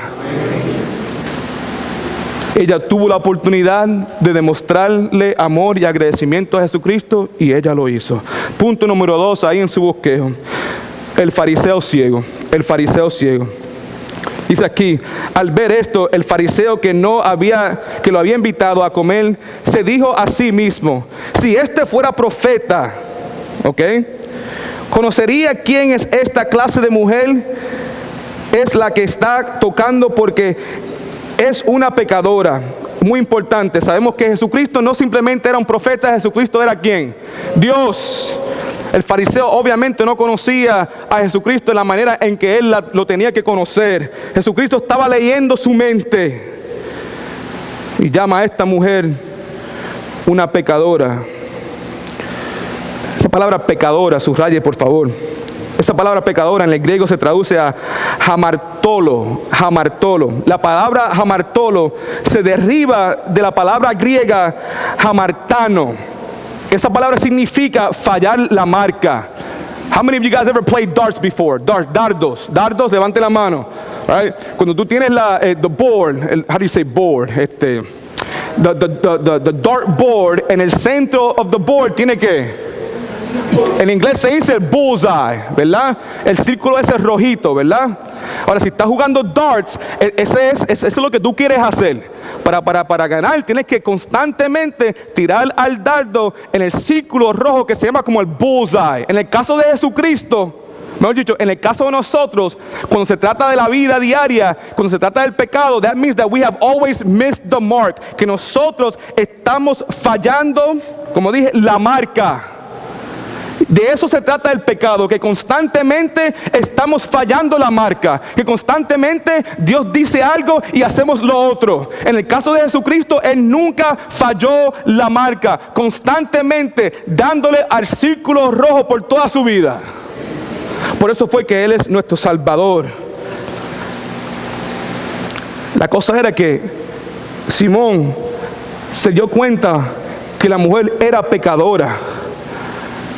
Ella tuvo la oportunidad de demostrarle amor y agradecimiento a Jesucristo, y ella lo hizo. Punto número 2 ahí en su bosquejo: el fariseo ciego. Dice aquí: al ver esto, el fariseo que lo había invitado a comer, se dijo a sí mismo: si este fuera profeta, conocería quién es esta clase de mujer. Es la que está tocando, porque es una pecadora. Muy importante, sabemos que Jesucristo no simplemente era un profeta, Jesucristo era ¿quién? Dios. El fariseo obviamente no conocía a Jesucristo de la manera en que él lo tenía que conocer. Jesucristo estaba leyendo su mente y llama a esta mujer una pecadora. Esa palabra pecadora, subraye por favor. Esa palabra pecadora en el griego se traduce a hamartolo. La palabra hamartolo se deriva de la palabra griega hamartano. Esa palabra significa fallar la marca. How many of you guys ever played darts before? Dardos. Dardos, levante la mano. Right? Cuando tú tienes the board, how do you say board? The dart board, en el centro of the board tiene que, en inglés se dice el bullseye, ¿verdad? El círculo ese rojito, ¿verdad? Ahora, si estás jugando darts, eso es lo que tú quieres hacer. Para ganar, tienes que constantemente tirar al dardo en el círculo rojo que se llama como el bullseye. En el caso de Jesucristo, mejor dicho, en el caso de nosotros, cuando se trata de la vida diaria, cuando se trata del pecado, that means that we have always missed the mark. Que nosotros estamos fallando, como dije, la marca. De eso se trata el pecado, que constantemente estamos fallando la marca, que constantemente Dios dice algo y hacemos lo otro. En el caso de Jesucristo, Él nunca falló la marca, constantemente dándole al círculo rojo por toda su vida. Por eso fue que Él es nuestro Salvador. La cosa era que Simón se dio cuenta que la mujer era pecadora,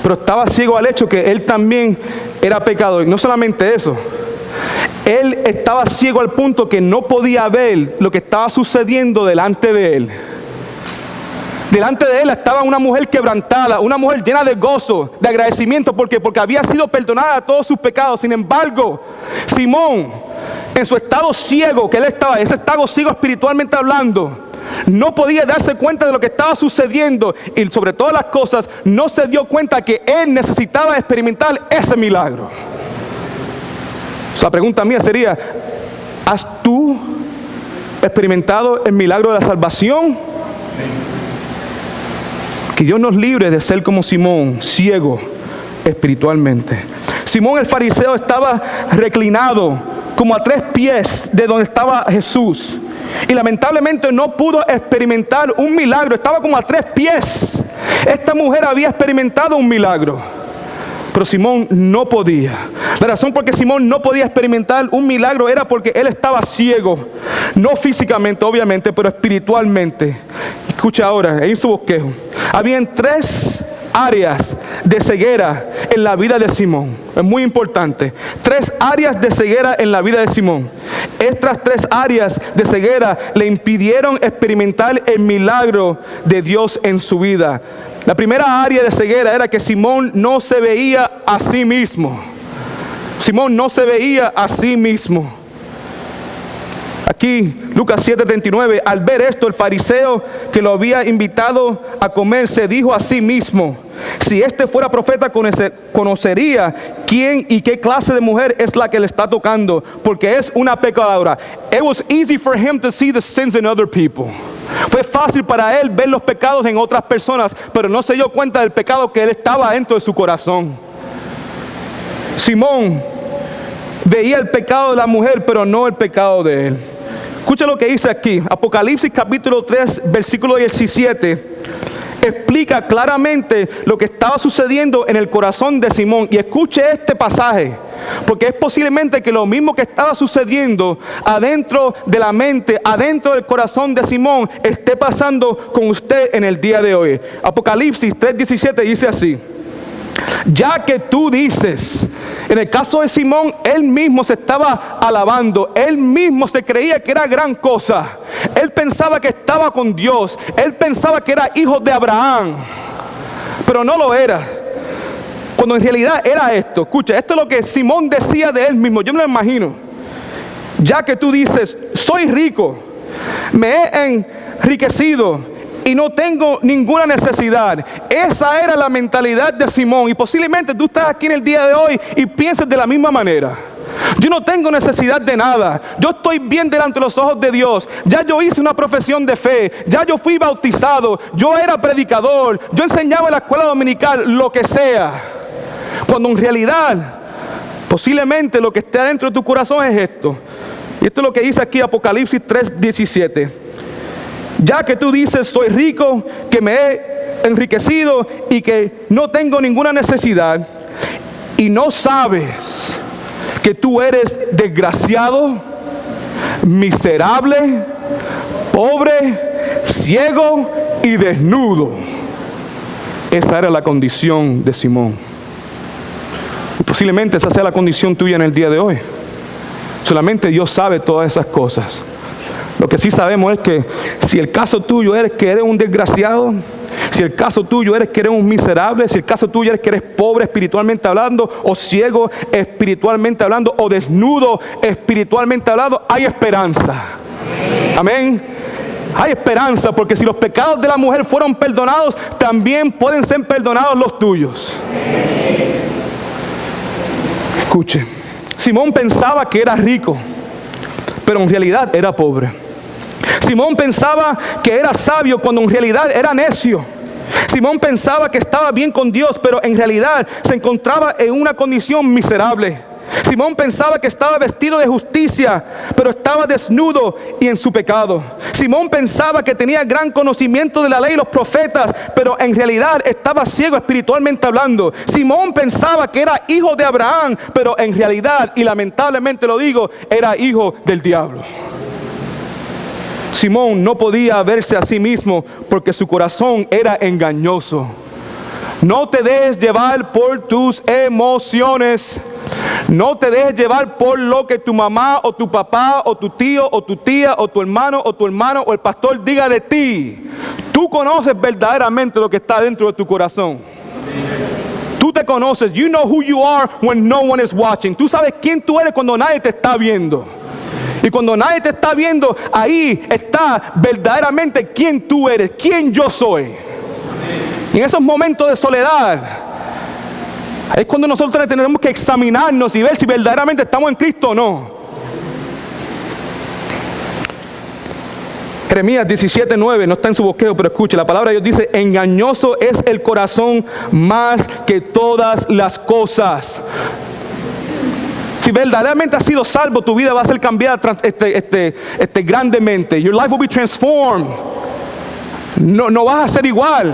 pero estaba ciego al hecho que él también era pecador. Y no solamente eso, él estaba ciego al punto que no podía ver lo que estaba sucediendo delante de él. Delante de él estaba una mujer quebrantada, una mujer llena de gozo, de agradecimiento, porque había sido perdonada de todos sus pecados. Sin embargo, Simón, en su estado ciego que él estaba, ese estado ciego espiritualmente hablando, no podía darse cuenta de lo que estaba sucediendo, y sobre todas las cosas no se dio cuenta que él necesitaba experimentar ese milagro. La pregunta mía sería: ¿has tú experimentado el milagro de la salvación? Que Dios nos libre de ser como Simón, ciego espiritualmente. Simón el fariseo estaba reclinado como a 3 pies de donde estaba Jesús. Y lamentablemente no pudo experimentar un milagro, estaba como a 3 pies. Esta mujer había experimentado un milagro, pero Simón no podía. La razón por que Simón no podía experimentar un milagro era porque él estaba ciego. No físicamente, obviamente, pero espiritualmente. Escucha ahora, en su bosquejo. Habían 3 áreas de ceguera en la vida de Simón. Es muy importante. 3 áreas de ceguera en la vida de Simón. Estas 3 áreas de ceguera le impidieron experimentar el milagro de Dios en su vida. La primera área de ceguera era que Simón no se veía a sí mismo. Simón no se veía a sí mismo. Aquí, Lucas 7:39, al ver esto, el fariseo que lo había invitado a comer se dijo a sí mismo: si este fuera profeta, conocería quién y qué clase de mujer es la que le está tocando, porque es una pecadora. It was easy for him to see the sins in other people. Fue fácil para él ver los pecados en otras personas, pero no se dio cuenta del pecado que él estaba dentro de su corazón. Simón veía el pecado de la mujer, pero no el pecado de él. Escucha lo que dice aquí. Apocalipsis capítulo 3, versículo 17. Explica claramente lo que estaba sucediendo en el corazón de Simón. Y escuche este pasaje, porque es posiblemente que lo mismo que estaba sucediendo adentro de la mente, adentro del corazón de Simón, esté pasando con usted en el día de hoy. Apocalipsis 3:17 dice así: ya que tú dices. En el caso de Simón, él mismo se estaba alabando, él mismo se creía que era gran cosa, él pensaba que estaba con Dios, él pensaba que era hijo de Abraham, pero no lo era, cuando en realidad era esto. Escucha, esto es lo que Simón decía de él mismo. Yo me lo imagino: ya que tú dices, soy rico, me he enriquecido y no tengo ninguna necesidad. Esa era la mentalidad de Simón. Y posiblemente tú estás aquí en el día de hoy y pienses de la misma manera: yo no tengo necesidad de nada, yo estoy bien delante de los ojos de Dios, ya yo hice una profesión de fe, ya yo fui bautizado, yo era predicador, yo enseñaba en la escuela dominical, lo que sea. Cuando en realidad posiblemente lo que esté adentro de tu corazón es esto. Y esto es lo que dice aquí Apocalipsis 3:17. Ya que tú dices, soy rico, que me he enriquecido y que no tengo ninguna necesidad, y no sabes que tú eres desgraciado, miserable, pobre, ciego y desnudo. Esa era la condición de Simón. Y posiblemente esa sea la condición tuya en el día de hoy. Solamente Dios sabe todas esas cosas. Lo que sí sabemos es que si el caso tuyo es que eres un desgraciado, si el caso tuyo eres que eres un miserable, si el caso tuyo es que eres pobre espiritualmente hablando, o ciego espiritualmente hablando, o desnudo espiritualmente hablando, hay esperanza. Amén. Hay esperanza, porque si los pecados de la mujer fueron perdonados, también pueden ser perdonados los tuyos. Escuche, Simón pensaba que era rico, pero en realidad era pobre. Simón pensaba que era sabio cuando en realidad era necio. Simón pensaba que estaba bien con Dios, pero en realidad se encontraba en una condición miserable. Simón pensaba que estaba vestido de justicia, pero estaba desnudo y en su pecado. Simón pensaba que tenía gran conocimiento de la ley y los profetas, pero en realidad estaba ciego espiritualmente hablando. Simón pensaba que era hijo de Abraham, pero en realidad, y lamentablemente lo digo, era hijo del diablo. Simón no podía verse a sí mismo porque su corazón era engañoso. No te dejes llevar por tus emociones. No te dejes llevar por lo que tu mamá o tu papá o tu tío o tu tía o tu hermano o el pastor diga de ti. Tú conoces verdaderamente lo que está dentro de tu corazón. Tú te conoces. You know who you are when no one is watching. Tú sabes quién tú eres cuando nadie te está viendo. Y cuando nadie te está viendo, ahí está verdaderamente quién tú eres, quién yo soy. Y en esos momentos de soledad, es cuando nosotros tenemos que examinarnos y ver si verdaderamente estamos en Cristo o no. Jeremías 17:9, no está en su bosquejo, pero escuche, la palabra de Dios dice: engañoso es el corazón más que todas las cosas. Si verdaderamente has sido salvo, tu vida va a ser cambiada grandemente. Your life will be transformed. No vas a ser igual.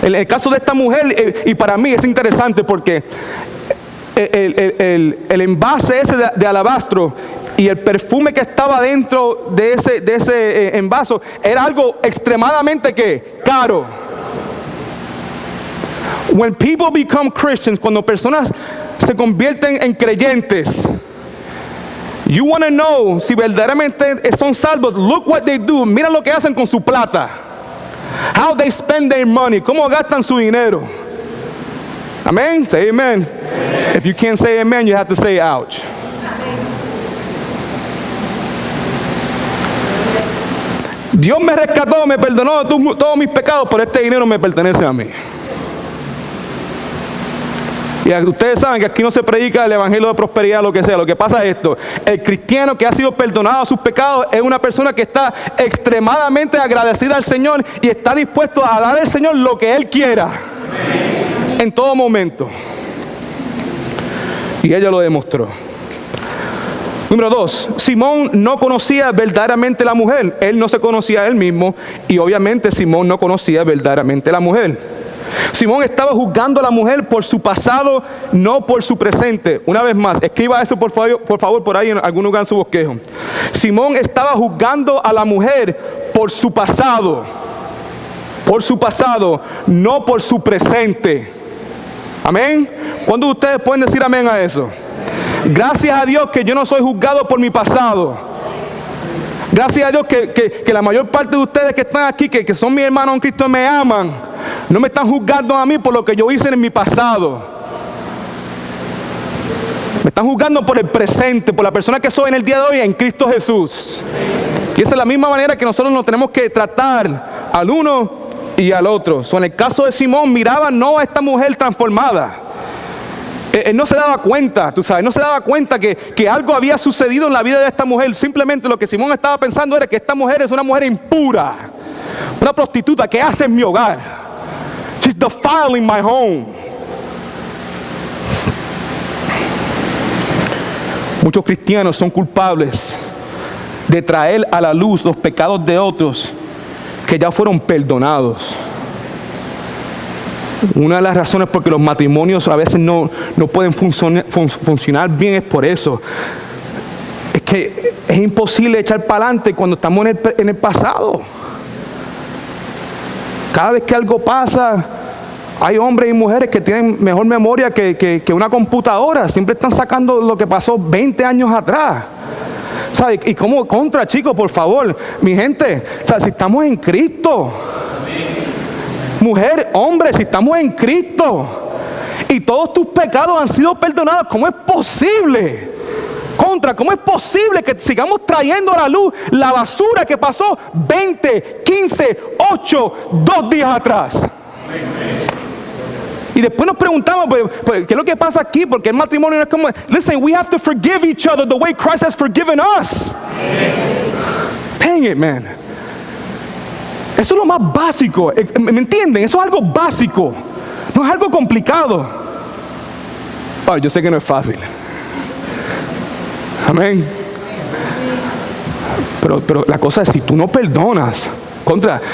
El caso de esta mujer, y para mí es interesante porque el envase ese de alabastro y el perfume que estaba dentro de ese envaso era algo extremadamente caro. When people become Christians, cuando personas se convierten en creyentes, you want to know si verdaderamente son salvos. Look what they do. Mira lo que hacen con su plata. How they spend their money. Cómo gastan su dinero. Amen. Say amen. If you can't say amen, you have to say ouch. Dios me rescató, me perdonó de todos mis pecados, pero este dinero me pertenece a mí. Y ustedes saben que aquí no se predica el evangelio de prosperidad, lo que sea. Lo que pasa es esto: el cristiano que ha sido perdonado de sus pecados es una persona que está extremadamente agradecida al Señor y está dispuesto a dar al Señor lo que Él quiera en todo momento. Y ella lo demostró. Número 2, Simón no conocía verdaderamente a la mujer. Él no se conocía a él mismo y obviamente Simón no conocía verdaderamente a la mujer. Simón estaba juzgando a la mujer por su pasado, no por su presente. Una vez más, escriba eso por favor por ahí en algún lugar en su bosquejo. Simón estaba juzgando a la mujer por su pasado, no por su presente. Amén. ¿Cuántos de ustedes pueden decir amén a eso? Gracias a Dios que yo no soy juzgado por mi pasado. Gracias a Dios que la mayor parte de ustedes que están aquí, que son mis hermanos en Cristo, me aman. No me están juzgando a mí por lo que yo hice en mi pasado. Me están juzgando por el presente, por la persona que soy en el día de hoy en Cristo Jesús. Y esa es la misma manera que nosotros nos tenemos que tratar al uno y al otro. En el caso de Simón, miraba no a esta mujer transformada. Él no se daba cuenta, tú sabes, no se daba cuenta que algo había sucedido en la vida de esta mujer. Simplemente lo que Simón estaba pensando era que esta mujer es una mujer impura, una prostituta que hace en mi hogar. She's defiling my home. Muchos cristianos son culpables de traer a la luz los pecados de otros que ya fueron perdonados. Una de las razones por que los matrimonios a veces no pueden funcionar bien es por eso. Es que es imposible echar para adelante cuando estamos en el pasado. Cada vez que algo pasa, hay hombres y mujeres que tienen mejor memoria que una computadora. Siempre están sacando lo que pasó 20 años atrás. ¿Sabe? Y como contra, chicos, por favor, mi gente, o sea, si estamos en Cristo, mujer, hombre, si estamos en Cristo y todos tus pecados han sido perdonados, ¿cómo es posible? ¿Cómo es posible que sigamos trayendo a la luz la basura que pasó 20, 15, 8, 2 días atrás? Y después nos preguntamos, pues, ¿qué es lo que pasa aquí? Porque el matrimonio no es como... Listen, we have to forgive each other the way Christ has forgiven us. Dang it, man. Eso es lo más básico. ¿Me entienden? Eso es algo básico. No es algo complicado. Oh, yo sé que no es fácil. Amén. Pero la cosa es, si tú no perdonas,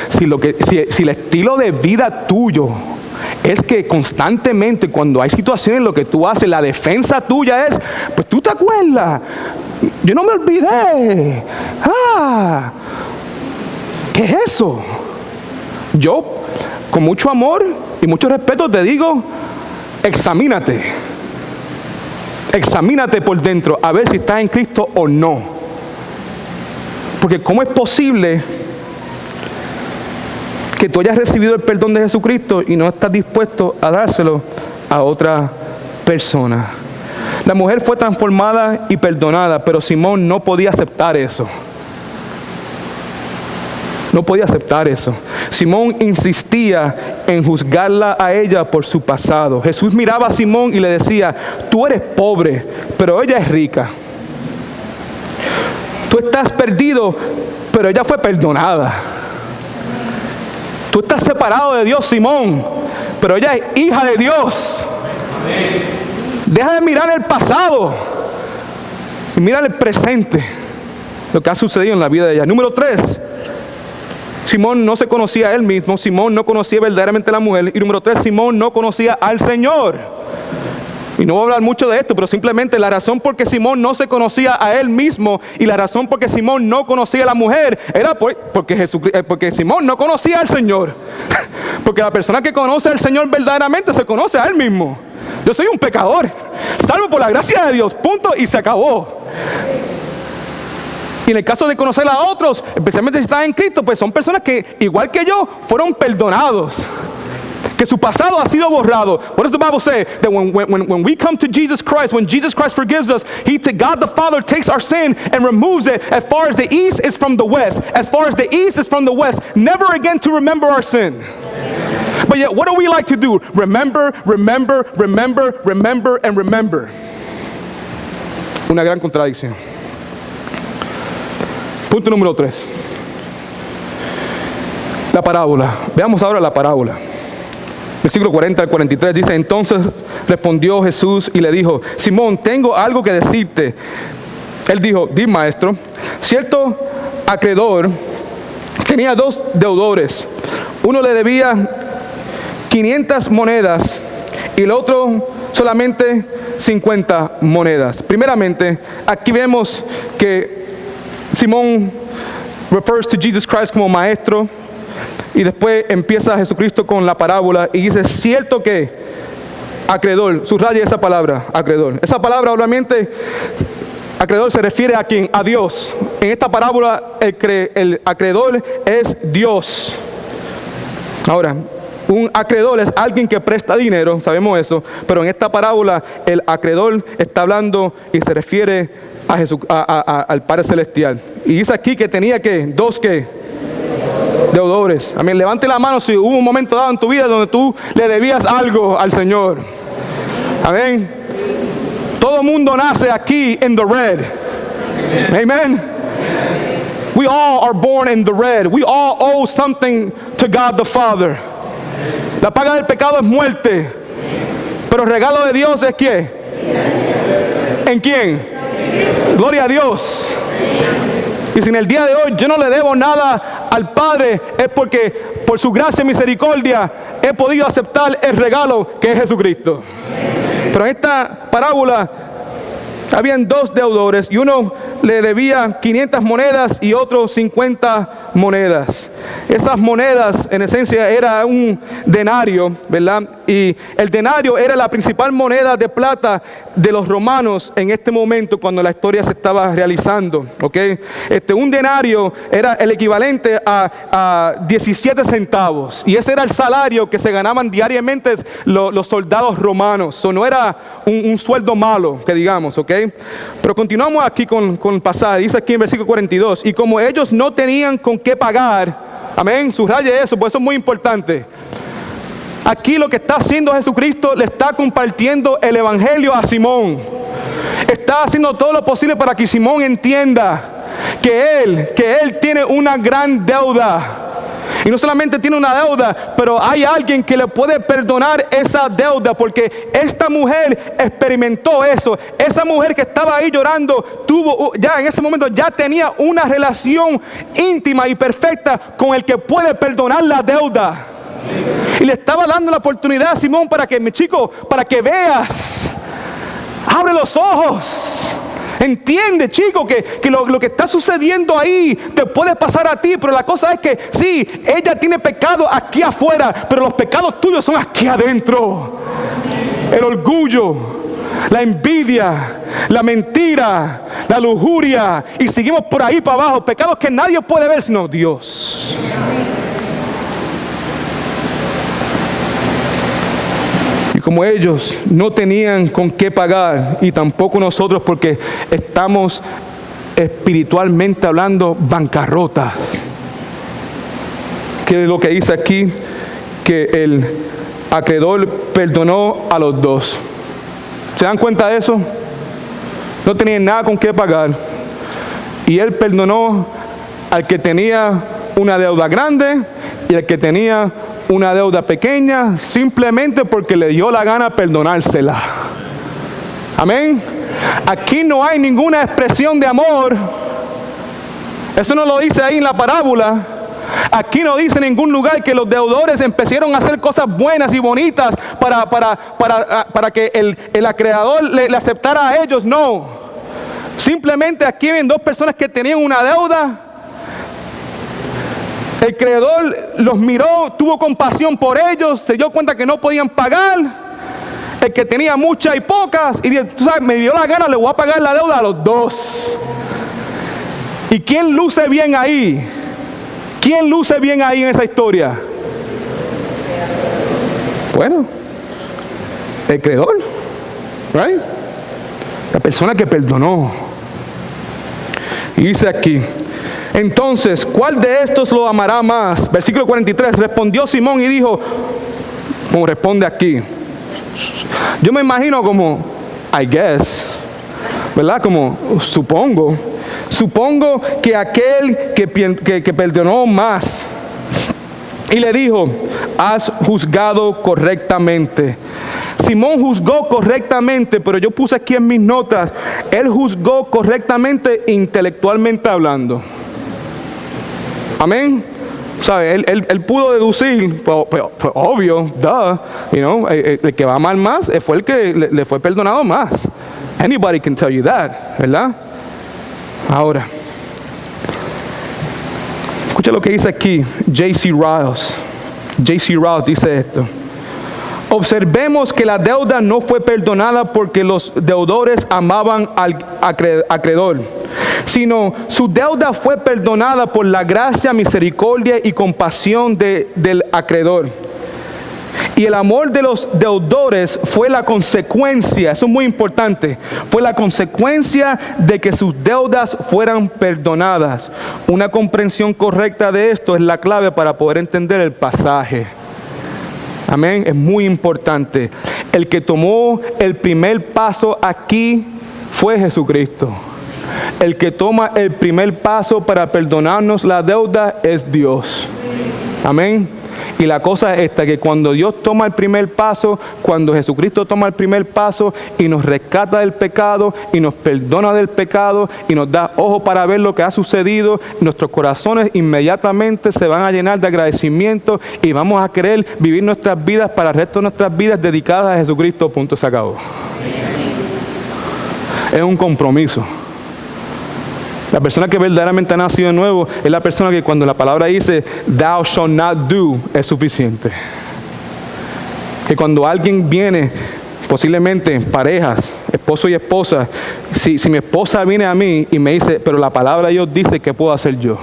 si el estilo de vida tuyo es que constantemente cuando hay situaciones, lo que tú haces, la defensa tuya es, pues tú te acuerdas, yo no me olvidé. ¿Qué es eso? Yo, con mucho amor y mucho respeto, te digo, examínate. Examínate por dentro, a ver si estás en Cristo o no. Porque ¿cómo es posible que tú hayas recibido el perdón de Jesucristo y no estás dispuesto a dárselo a otra persona? La mujer fue transformada y perdonada, pero Simón no podía aceptar eso. No podía aceptar eso. Simón insistía en juzgarla a ella por su pasado. Jesús miraba a Simón y le decía, tú eres pobre, pero ella es rica. Tú estás perdido, pero ella fue perdonada. Tú estás separado de Dios, Simón, pero ella es hija de Dios. Deja de mirar el pasado y mira el presente, lo que ha sucedido en la vida de ella. Número 3, Simón no se conocía a él mismo. Simón no conocía verdaderamente a la mujer. Y número 3, Simón no conocía al Señor. Y no voy a hablar mucho de esto, pero simplemente la razón por que Simón no se conocía a él mismo y la razón por que Simón no conocía a la mujer era porque Simón no conocía al Señor. Porque la persona que conoce al Señor verdaderamente se conoce a él mismo. Yo soy un pecador, salvo por la gracia de Dios, punto, y se acabó. Y en el caso de conocer a otros, especialmente si están en Cristo, pues son personas que, igual que yo, fueron perdonados. Que su pasado ha sido borrado. What does the Bible say? That when we come to Jesus Christ, when Jesus Christ forgives us, God the Father takes our sin and removes it as far as the east is from the west. As far as the east is from the west. Never again to remember our sin. But yet, what do we like to do? Remember, remember, remember, remember, and remember. Una gran contradicción. Punto número 3. La parábola. Veamos ahora la parábola. Versículo 40 al 43 dice, entonces respondió Jesús y le dijo, Simón, tengo algo que decirte. Él dijo, di maestro, cierto acreedor tenía 2 deudores. Uno le debía 500 monedas y el otro solamente 50 monedas. Primeramente, aquí vemos que Simón refers to Jesus Christ como maestro. Y después empieza Jesucristo con la parábola y dice, cierto que acreedor, subraya esa palabra, acreedor. Esa palabra obviamente, acreedor se refiere a quién, a Dios. En esta parábola el acreedor es Dios. Ahora, un acreedor es alguien que presta dinero, sabemos eso, pero en esta parábola el acreedor está hablando y se refiere a Jesús, al Padre Celestial. Y dice aquí que tenía que, 2 que deudores. Amén. Levante la mano si hubo un momento dado en tu vida donde tú le debías algo al Señor. Amén. Todo mundo nace aquí in the red. Amen. We all are born in the red. We all owe something to God the Father. La paga del pecado es muerte. Pero el regalo de Dios es ¿quién? ¿En quién? Gloria a Dios. Y si en el día de hoy yo no le debo nada al Padre, es porque por su gracia y misericordia he podido aceptar el regalo que es Jesucristo. Pero en esta parábola habían 2 deudores y uno le debía 500 monedas y otro 50 monedas. Esas monedas, en esencia, era un denario, ¿verdad? Y el denario era la principal moneda de plata de los romanos en este momento cuando la historia se estaba realizando, ¿ok? Un denario era el equivalente a 17 centavos. Y ese era el salario que se ganaban diariamente los soldados romanos. So, no era un sueldo malo, que digamos, ¿ok? Pero continuamos aquí con el pasaje. Dice aquí en versículo 42, y como ellos no tenían con qué pagar, amén, subraye eso, pues eso es muy importante. Aquí lo que está haciendo Jesucristo, le está compartiendo el evangelio a Simón. Está haciendo todo lo posible para que Simón entienda que él tiene una gran deuda. Y no solamente tiene una deuda, pero hay alguien que le puede perdonar esa deuda, porque esta mujer experimentó eso. Esa mujer que estaba ahí llorando, ya en ese momento ya tenía una relación íntima y perfecta con el que puede perdonar la deuda. Y le estaba dando la oportunidad a Simón para que, mi chico, para que veas. Abre los ojos. Entiende, chico, que lo que está sucediendo ahí te puede pasar a ti, pero la cosa es que sí, ella tiene pecado aquí afuera, pero los pecados tuyos son aquí adentro. El orgullo, la envidia, la mentira, la lujuria, y seguimos por ahí para abajo, pecados que nadie puede ver sino Dios. Como ellos no tenían con qué pagar, y tampoco nosotros, porque estamos espiritualmente hablando bancarrota. Que es lo que dice aquí, que el acreedor perdonó a los dos. ¿Se dan cuenta de eso? No tenían nada con qué pagar, y él perdonó al que tenía una deuda grande y al que tenía una deuda pequeña, simplemente porque le dio la gana perdonársela. Amén. Aquí no hay ninguna expresión de amor. Eso no lo dice ahí en la parábola. Aquí no dice en ningún lugar que los deudores empezaron a hacer cosas buenas y bonitas para que el acreedor le aceptara a ellos. No. Simplemente aquí ven dos personas que tenían una deuda. El acreedor los miró, tuvo compasión por ellos, se dio cuenta que no podían pagar. El que tenía muchas y pocas, y dijo, tú sabes, me dio la gana, le voy a pagar la deuda a los dos. ¿Y quién luce bien ahí? ¿Quién luce bien ahí en esa historia? Bueno, el acreedor, right? La persona que perdonó. Y dice aquí, entonces, ¿cuál de estos lo amará más? Versículo 43, respondió Simón y dijo, como responde aquí, yo me imagino como, I guess, ¿verdad? Como, supongo que aquel que perdonó más. Y le dijo, has juzgado correctamente. Simón juzgó correctamente, pero yo puse aquí en mis notas, él juzgó correctamente intelectualmente hablando. Amén. ¿Sabe? Él pudo deducir, pues, obvio, el que va a amar más fue el que le fue perdonado más. Anybody can tell you that, ¿verdad? Ahora, escucha lo que dice aquí J.C. Riles. J.C. Riles dice esto. Observemos que la deuda no fue perdonada porque los deudores amaban al acreedor, sino su deuda fue perdonada por la gracia, misericordia y compasión del acreedor. Y el amor de los deudores fue la consecuencia, eso es muy importante, fue la consecuencia de que sus deudas fueran perdonadas. Una comprensión correcta de esto es la clave para poder entender el pasaje. Amén, es muy importante. El que tomó el primer paso aquí fue Jesucristo. El que toma el primer paso para perdonarnos la deuda es Dios. Amén. Y la cosa es esta, que cuando Dios toma el primer paso, cuando Jesucristo toma el primer paso y nos rescata del pecado y nos perdona del pecado y nos da ojo para ver lo que ha sucedido, nuestros corazones inmediatamente se van a llenar de agradecimiento y vamos a querer vivir nuestras vidas para el resto de nuestras vidas dedicadas a Jesucristo. Punto, se acabó. Es un compromiso. La persona que verdaderamente ha nacido de nuevo es la persona que cuando la palabra dice, thou shalt not do, es suficiente. Que cuando alguien viene, posiblemente parejas, esposo y esposa, si mi esposa viene a mí y me dice, pero la palabra de Dios dice, ¿qué puedo hacer yo?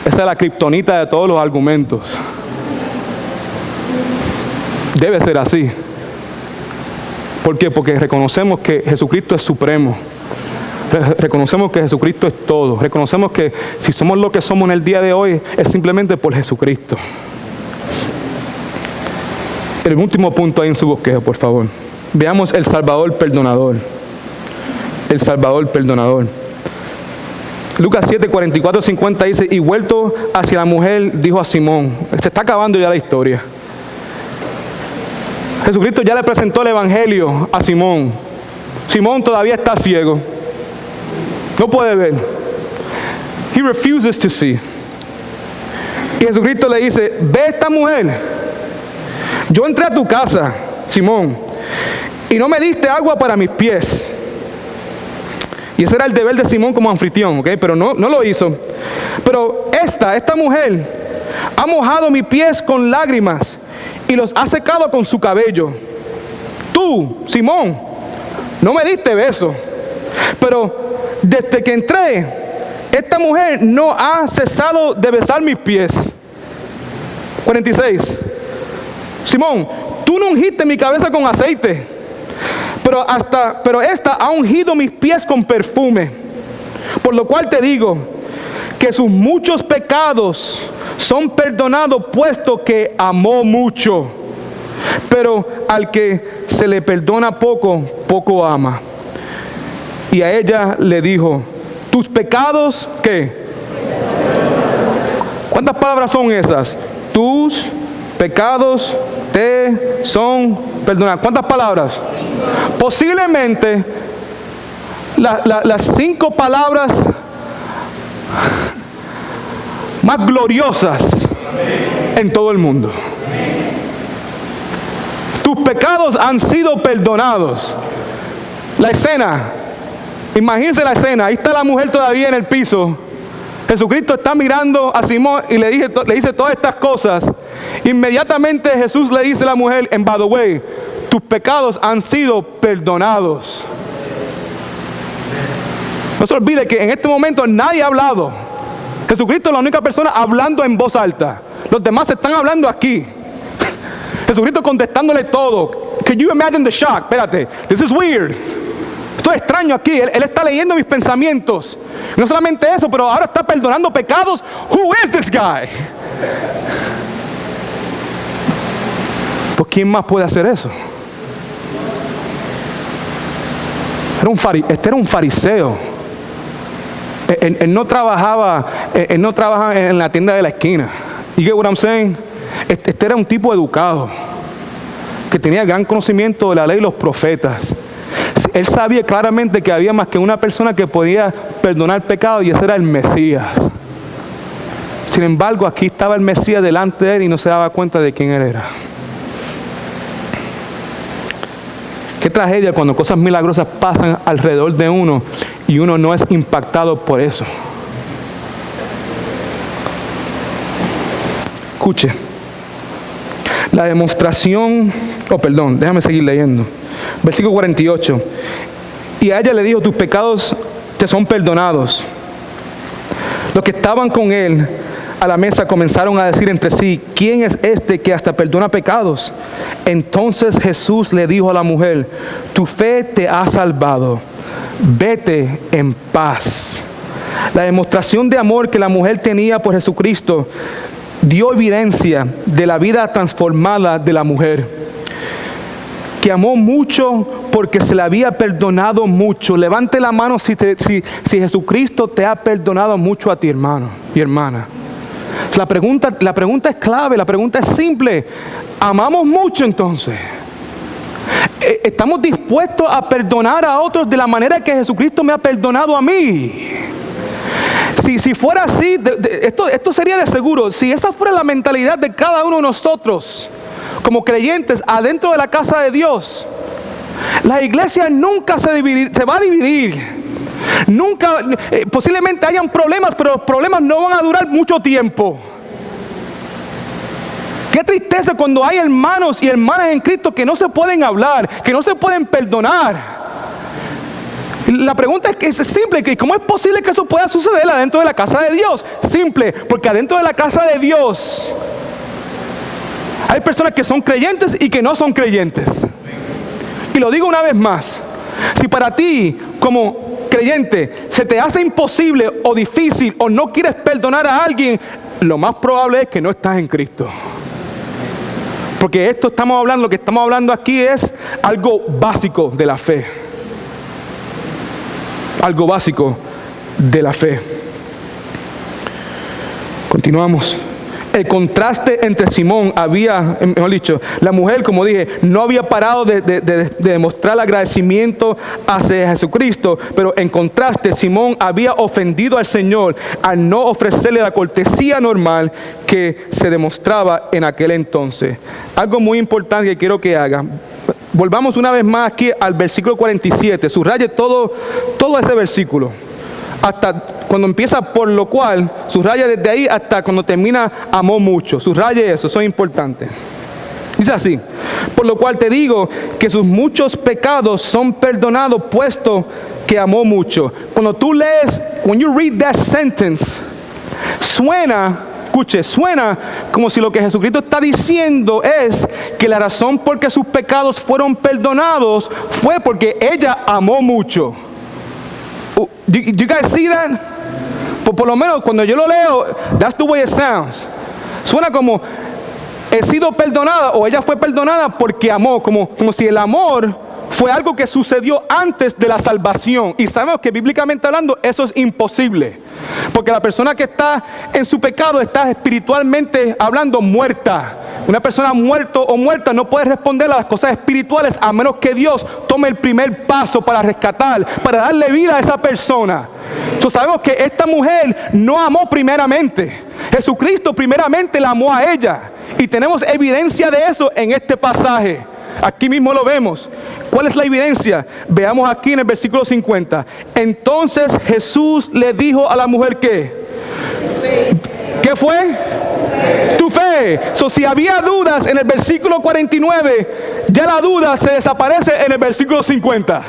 Esa es la kriptonita de todos los argumentos. Debe ser así. ¿Por qué? Porque reconocemos que Jesucristo es supremo. Reconocemos que Jesucristo es todo. Reconocemos que si somos lo que somos en el día de hoy es simplemente por Jesucristo. El último punto ahí en su bosquejo, por favor. Veamos el Salvador perdonador. El Salvador perdonador. Lucas 7, 44, 50 dice, y vuelto hacia la mujer, dijo a Simón. Se está acabando ya la historia. Jesucristo ya le presentó el evangelio a Simón. Simón todavía está ciego. No puede ver. He refuses to see. Y Jesucristo le dice, ve esta mujer. Yo entré a tu casa, Simón, y no me diste agua para mis pies. Y ese era el deber de Simón como anfitrión, ¿ok? Pero no lo hizo. Pero esta mujer ha mojado mis pies con lágrimas y los ha secado con su cabello. Tú, Simón, no me diste beso. Pero desde que entré, esta mujer no ha cesado de besar mis pies. 46. Simón, tú no ungiste mi cabeza con aceite, pero esta ha ungido mis pies con perfume. Por lo cual te digo que sus muchos pecados son perdonados, puesto que amó mucho. Pero al que se le perdona poco, poco ama. Y a ella le dijo, tus pecados, ¿qué? ¿Cuántas palabras son esas? Tus pecados te son perdonados. ¿Cuántas palabras? Posiblemente las 5 palabras más gloriosas en todo el mundo. Tus pecados han sido perdonados. La escena, imagínense la escena, ahí está la mujer todavía en el piso. Jesucristo está mirando a Simón y le dice todas estas cosas. Inmediatamente Jesús le dice a la mujer, and by the way, tus pecados han sido perdonados. No se olvide que en este momento nadie ha hablado. Jesucristo es la única persona hablando en voz alta. Los demás están hablando aquí. Jesucristo contestándole todo. Can you imagine the shock? Espérate, this is weird. Esto es extraño aquí. Él está leyendo mis pensamientos. No solamente eso, pero ahora está perdonando pecados. Who is this guy? Pues ¿quién más puede hacer eso? Este era un fariseo. Él no trabajaba en la tienda de la esquina. You get what I'm saying? Este era un tipo educado que tenía gran conocimiento de la ley y los profetas. Él sabía claramente que había más que una persona que podía perdonar pecados, y ese era el Mesías. Sin embargo, aquí estaba el Mesías delante de él y no se daba cuenta de quién él era. Qué tragedia cuando cosas milagrosas pasan alrededor de uno y uno no es impactado por eso. Escuche. La demostración, déjame seguir leyendo. Versículo 48. Y a ella le dijo, tus pecados te son perdonados. Los que estaban con él a la mesa comenzaron a decir entre sí, ¿quién es este que hasta perdona pecados? Entonces Jesús le dijo a la mujer, tu fe te ha salvado, vete en paz. La demostración de amor que la mujer tenía por Jesucristo dio evidencia de la vida transformada de la mujer, que amó mucho porque se le había perdonado mucho. Levante la mano si Jesucristo te ha perdonado mucho a ti, hermano y hermana. La pregunta es clave, la pregunta es simple. ¿Amamos mucho entonces? ¿Estamos dispuestos a perdonar a otros de la manera que Jesucristo me ha perdonado a mí? Si fuera así, esto sería de seguro. Si esa fuera la mentalidad de cada uno de nosotros, como creyentes, adentro de la casa de Dios, la iglesia nunca se va a dividir. Nunca, posiblemente hayan problemas, pero los problemas no van a durar mucho tiempo. Qué tristeza cuando hay hermanos y hermanas en Cristo que no se pueden hablar, que no se pueden perdonar. La pregunta es simple, que ¿cómo es posible que eso pueda suceder adentro de la casa de Dios? Simple, porque adentro de la casa de Dios hay personas que son creyentes y que no son creyentes. Y lo digo una vez más, si para ti como creyente se te hace imposible o difícil o no quieres perdonar a alguien, lo más probable es que no estás en Cristo. Porque lo que estamos hablando aquí es algo básico de la fe. Algo básico de la fe. Continuamos. El contraste entre Simón mejor dicho, la mujer, como dije, no había parado de demostrar el agradecimiento hacia Jesucristo, pero en contraste, Simón había ofendido al Señor al no ofrecerle la cortesía normal que se demostraba en aquel entonces. Algo muy importante que quiero que haga. Volvamos una vez más aquí al versículo 47. Subraye todo ese versículo. Hasta cuando empieza por lo cual, subraya desde ahí hasta cuando termina amó mucho. Subraye eso es importante. Dice así: por lo cual te digo que sus muchos pecados son perdonados, puesto que amó mucho. Cuando tú lees, when you read that sentence, suena como si lo que Jesucristo está diciendo es que la razón por que sus pecados fueron perdonados fue porque ella amó mucho. Do you guys see that? Por lo menos cuando yo lo leo, that's the way it sounds. Suena como he sido perdonada o ella fue perdonada porque amó, como si el amor fue algo que sucedió antes de la salvación. Y sabemos que bíblicamente hablando eso es imposible. Porque la persona que está en su pecado está espiritualmente hablando muerta. Una persona muerto o muerta no puede responder a las cosas espirituales a menos que Dios tome el primer paso para rescatar, para darle vida a esa persona. Entonces sabemos que esta mujer no amó primeramente. Jesucristo primeramente la amó a ella. Y tenemos evidencia de eso en este pasaje. Aquí mismo lo vemos. ¿Cuál es la evidencia? Veamos aquí en el versículo 50. Entonces Jesús le dijo a la mujer ¿qué? ¿Qué fue? Tu fe. Si había dudas en el versículo 49, ya la duda se desaparece en el versículo 50.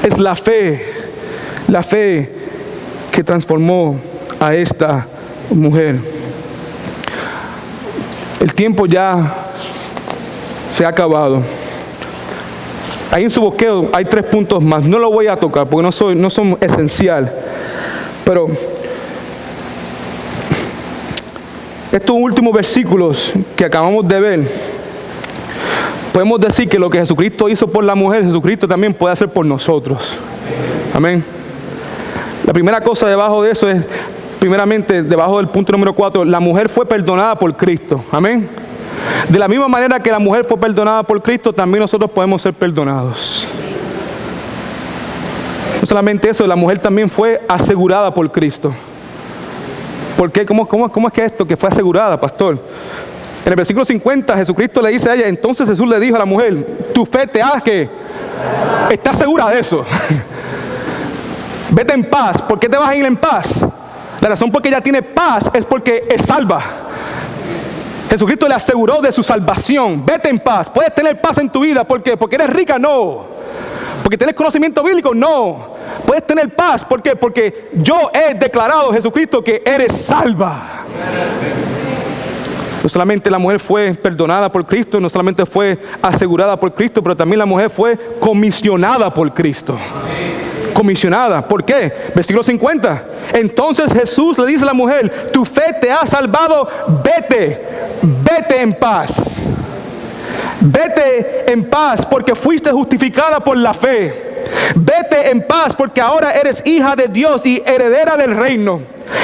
Es la fe que transformó a esta mujer. El tiempo ya se ha acabado. Ahí en su bosqueo hay 3 puntos más. No lo voy a tocar porque no son esencial. Pero estos últimos versículos que acabamos de ver, podemos decir que lo que Jesucristo hizo por la mujer, Jesucristo también puede hacer por nosotros. Amén. La primera cosa debajo de eso es, primeramente, debajo del punto número 4, la mujer fue perdonada por Cristo. Amén. De la misma manera que la mujer fue perdonada por Cristo, también nosotros podemos ser perdonados. No solamente eso, la mujer también fue asegurada por Cristo. ¿Por qué? ¿Cómo es que esto que fue asegurada, pastor? En el versículo 50, Jesucristo le dice a ella, entonces Jesús le dijo a la mujer, tu fe te hace que estás segura de eso. Vete en paz. ¿Por qué te vas a ir en paz? La razón por que ella tiene paz es porque es salva. Jesucristo le aseguró de su salvación. Vete en paz. Puedes tener paz en tu vida. ¿Por qué? Porque eres rica, no. Porque tienes conocimiento bíblico, no. Puedes tener paz. ¿Por qué? Porque yo he declarado, Jesucristo, que eres salva. No solamente la mujer fue perdonada por Cristo, no solamente fue asegurada por Cristo, pero también la mujer fue comisionada por Cristo. Comisionada. ¿Por qué? Versículo 50. Entonces Jesús le dice a la mujer, tu fe te ha salvado, vete en paz. Vete en paz porque fuiste justificada por la fe. Vete en paz porque ahora eres hija de Dios y heredera del reino.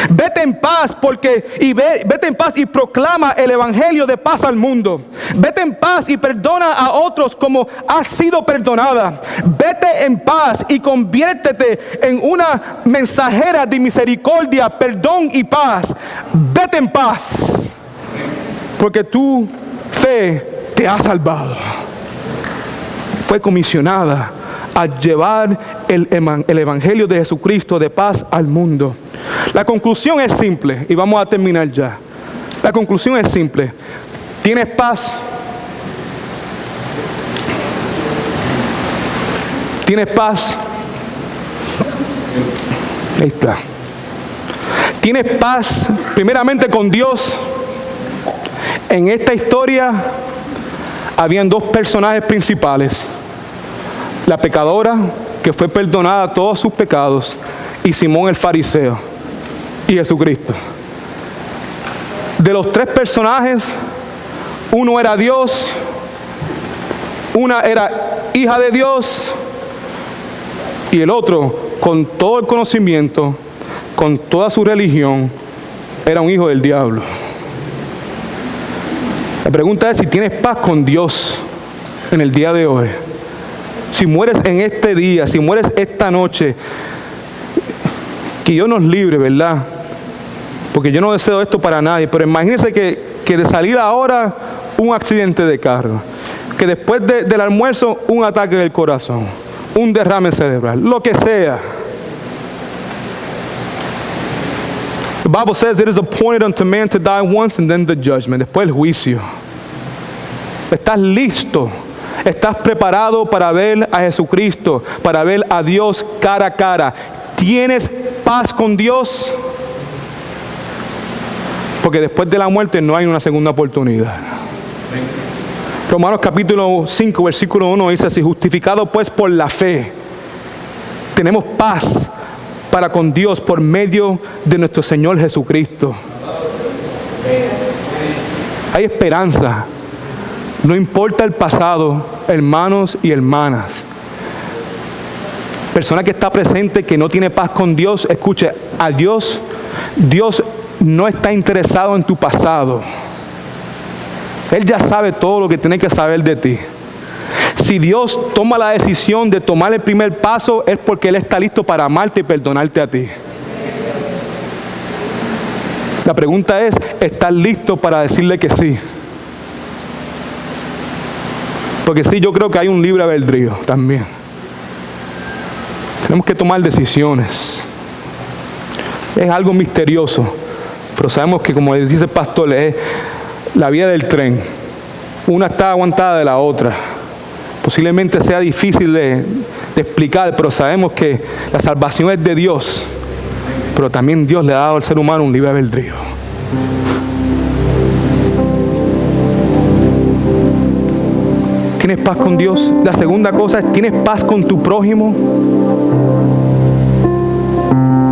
Vete en paz vete en paz y proclama el evangelio de paz al mundo. Vete en paz y perdona a otros como has sido perdonada. Vete en paz y conviértete en una mensajera de misericordia, perdón y paz. Vete en paz porque tu fe te ha salvado. Fue comisionada a llevar el evangelio de Jesucristo de paz al mundo. La conclusión es simple y vamos a terminar ya. La conclusión es simple. ¿Tienes paz? ¿Tienes paz? Ahí está. ¿Tienes paz primeramente con Dios? En esta historia habían dos personajes principales. La pecadora, que fue perdonada todos sus pecados, y Simón el fariseo, y Jesucristo. De los tres personajes, uno era Dios, una era hija de Dios, y el otro, con todo el conocimiento, con toda su religión, era un hijo del diablo. La pregunta es si tienes paz con Dios en el día de hoy. Si mueres en este día, si mueres esta noche, que Dios nos libre, ¿verdad? Porque yo no deseo esto para nadie, pero imagínense que de salir ahora un accidente de carro, que después del almuerzo un ataque del corazón, un derrame cerebral, lo que sea. The Bible says it is appointed unto man to die once and then the judgment, después el juicio. ¿Estás listo? ¿Estás preparado para ver a Jesucristo, para ver a Dios cara a cara? ¿Tienes paz con Dios? Porque después de la muerte no hay una segunda oportunidad. Romanos capítulo 5, versículo 1 dice así: justificado pues por la fe, tenemos paz para con Dios por medio de nuestro Señor Jesucristo. Hay esperanza. No importa el pasado, hermanos y hermanas. Persona que está presente, que no tiene paz con Dios, escuche, a Dios no está interesado en tu pasado. Él ya sabe todo lo que tiene que saber de ti. Si Dios toma la decisión de tomar el primer paso, es porque Él está listo para amarte y perdonarte a ti. La pregunta es, ¿estás listo para decirle que sí? Porque sí, yo creo que hay un libre albedrío también. Tenemos que tomar decisiones. Es algo misterioso, pero sabemos que, como dice el pastor, es la vía del tren. Una está aguantada de la otra. Posiblemente sea difícil de explicar, pero sabemos que la salvación es de Dios. Pero también Dios le ha dado al ser humano un libre albedrío. ¿Tienes paz con Dios? La segunda cosa es, ¿tienes paz con tu prójimo?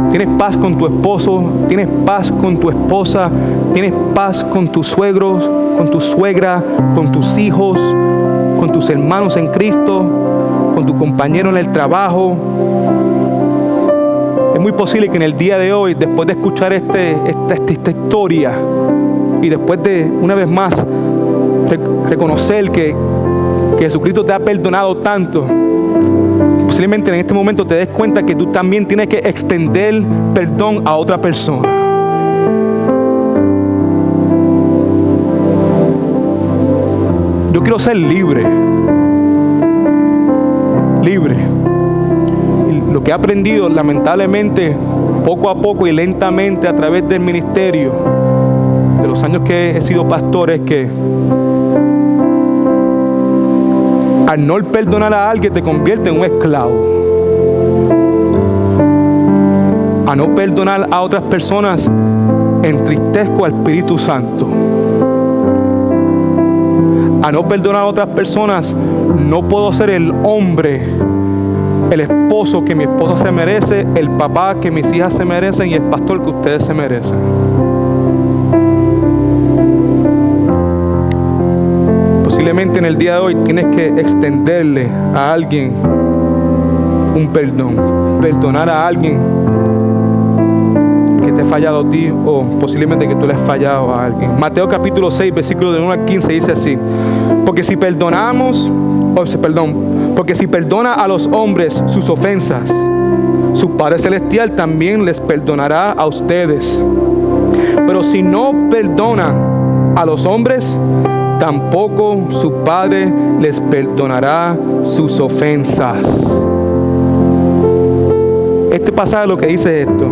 ¿Tienes paz con tu esposo? ¿Tienes paz con tu esposa? ¿Tienes paz con tus suegros, con tu suegra, con tus hijos, con tus hermanos en Cristo, con tu compañero en el trabajo? Es muy posible que en el día de hoy, después de escuchar esta historia, y después de, una vez más, reconocer que Jesucristo te ha perdonado tanto, posiblemente en este momento te des cuenta que tú también tienes que extender perdón a otra persona. Yo quiero ser libre. Libre. Y lo que he aprendido, lamentablemente, poco a poco y lentamente a través del ministerio, de los años que he sido pastor, es que al no perdonar a alguien te convierte en un esclavo. A no perdonar a otras personas entristezco al Espíritu Santo. A no perdonar a otras personas no puedo ser el hombre, el esposo que mi esposa se merece, el papá que mis hijas se merecen y el pastor que ustedes se merecen. Posiblemente en el día de hoy tienes que extenderle a alguien un perdón, perdonar a alguien que te ha fallado a ti o posiblemente que tú le has fallado a alguien. Mateo capítulo 6, versículo de 1 al 15 dice así: porque si perdona a los hombres sus ofensas, su Padre Celestial también les perdonará a ustedes. Pero si no perdonan a los hombres, tampoco su Padre les perdonará sus ofensas. Este pasaje lo que dice es esto: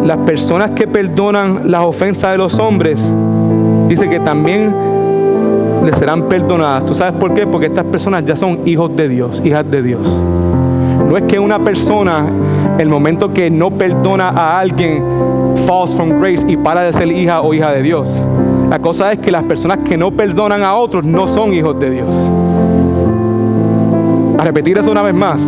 las personas que perdonan las ofensas de los hombres, dice que también les serán perdonadas. ¿Tú sabes por qué? Porque estas personas ya son hijos de Dios, hijas de Dios. No es que una persona, el momento que no perdona a alguien, falls from grace y para de ser hija o hija de Dios. La cosa es que las personas que no perdonan a otros no son hijos de Dios. A repetir eso una vez más: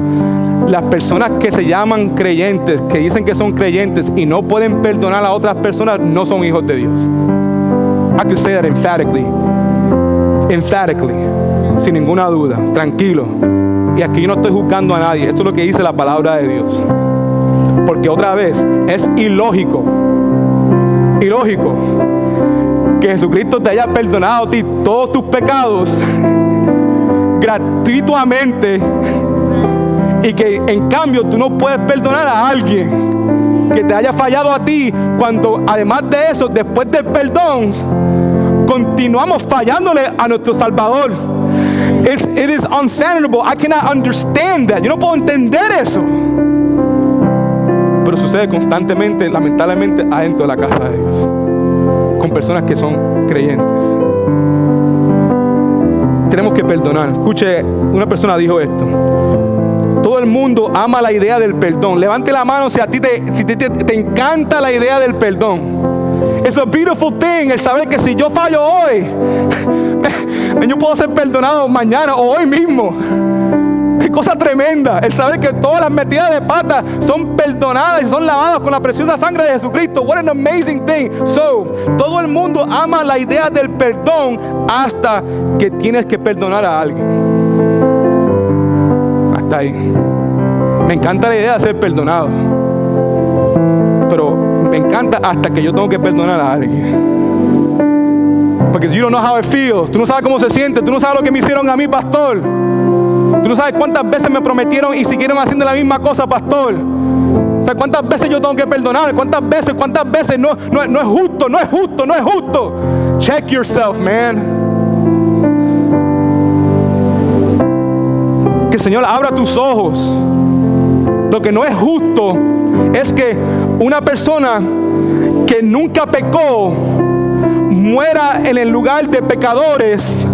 las personas que se llaman creyentes, que dicen que son creyentes y no pueden perdonar a otras personas, no son hijos de Dios. I can say that emphatically, sin ninguna duda, tranquilo. Y aquí yo no estoy juzgando a nadie, esto es lo que dice la palabra de Dios. Porque otra vez, es ilógico que Jesucristo te haya perdonado a ti todos tus pecados gratuitamente, y que en cambio tú no puedes perdonar a alguien que te haya fallado a ti, cuando además de eso, después del perdón, continuamos fallándole a nuestro Salvador. It is unfathomable. I cannot understand that. Yo no puedo entender eso. Pero sucede constantemente, lamentablemente, adentro de la casa de Dios, con personas que son creyentes. Tenemos que perdonar. Escuche, una persona dijo esto: todo el mundo ama la idea del perdón. Levante la mano si a ti te encanta la idea del perdón. It's a beautiful thing el saber que si yo fallo hoy, yo puedo ser perdonado mañana o hoy mismo. Qué cosa tremenda el saber que todas las metidas de pata son perdonadas y son lavadas con la preciosa sangre de Jesucristo. What an amazing thing. So, todo el mundo ama la idea del perdón hasta que tienes que perdonar a alguien. Hasta ahí. Me encanta la idea de ser perdonado, pero me encanta hasta que yo tengo que perdonar a alguien. Porque you don't know how it feels. Tú no sabes cómo se siente. Tú no sabes lo que me hicieron a mí, pastor. Tú no sabes cuántas veces me prometieron y siguieron haciendo la misma cosa, pastor. O sea, cuántas veces yo tengo que perdonar. Cuántas veces no es justo. Check yourself, man. Que el Señor abra tus ojos. Lo que no es justo es que una persona que nunca pecó muera en el lugar de pecadores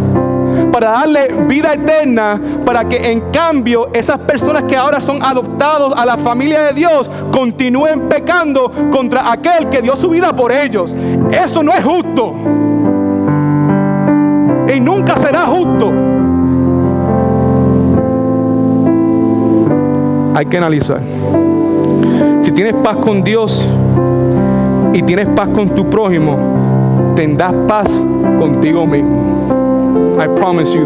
para darle vida eterna, para que en cambio esas personas que ahora son adoptados a la familia de Dios continúen pecando contra aquel que dio su vida por ellos. Eso no es justo y nunca será justo. Hay que analizar. Si tienes paz con Dios y tienes paz con tu prójimo, tendrás paz contigo mismo. I promise you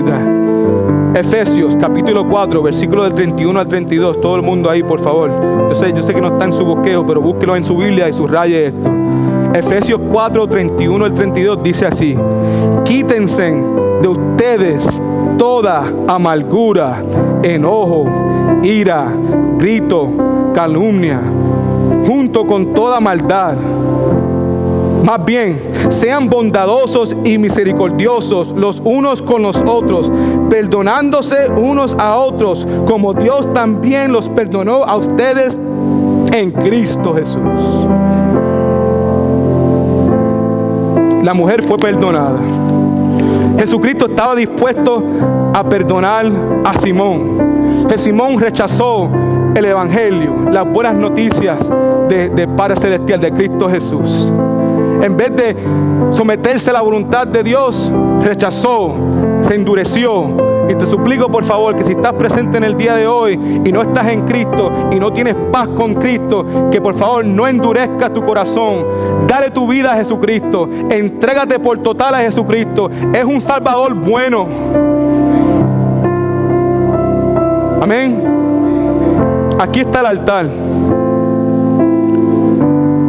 that. Efesios capítulo 4, versículos del 31 al 32. Todo el mundo ahí, por favor. Yo sé que no está en su bosquejo, pero búsquelo en su Biblia y subraye esto. Efesios 4, 31 al 32 dice así: quítense de ustedes toda amargura, enojo, ira, grito, calumnia, junto con toda maldad. Más bien, sean bondadosos y misericordiosos los unos con los otros, perdonándose unos a otros, como Dios también los perdonó a ustedes en Cristo Jesús. La mujer fue perdonada. Jesucristo estaba dispuesto a perdonar a Simón. Simón rechazó el evangelio, las buenas noticias de Padre Celestial, de Cristo Jesús. En vez de someterse a la voluntad de Dios, rechazó, se endureció. Y te suplico, por favor, que si estás presente en el día de hoy y no estás en Cristo y no tienes paz con Cristo, que por favor no endurezcas tu corazón. Dale tu vida a Jesucristo. Entrégate por total a Jesucristo. Es un Salvador bueno. Amén. Aquí está el altar.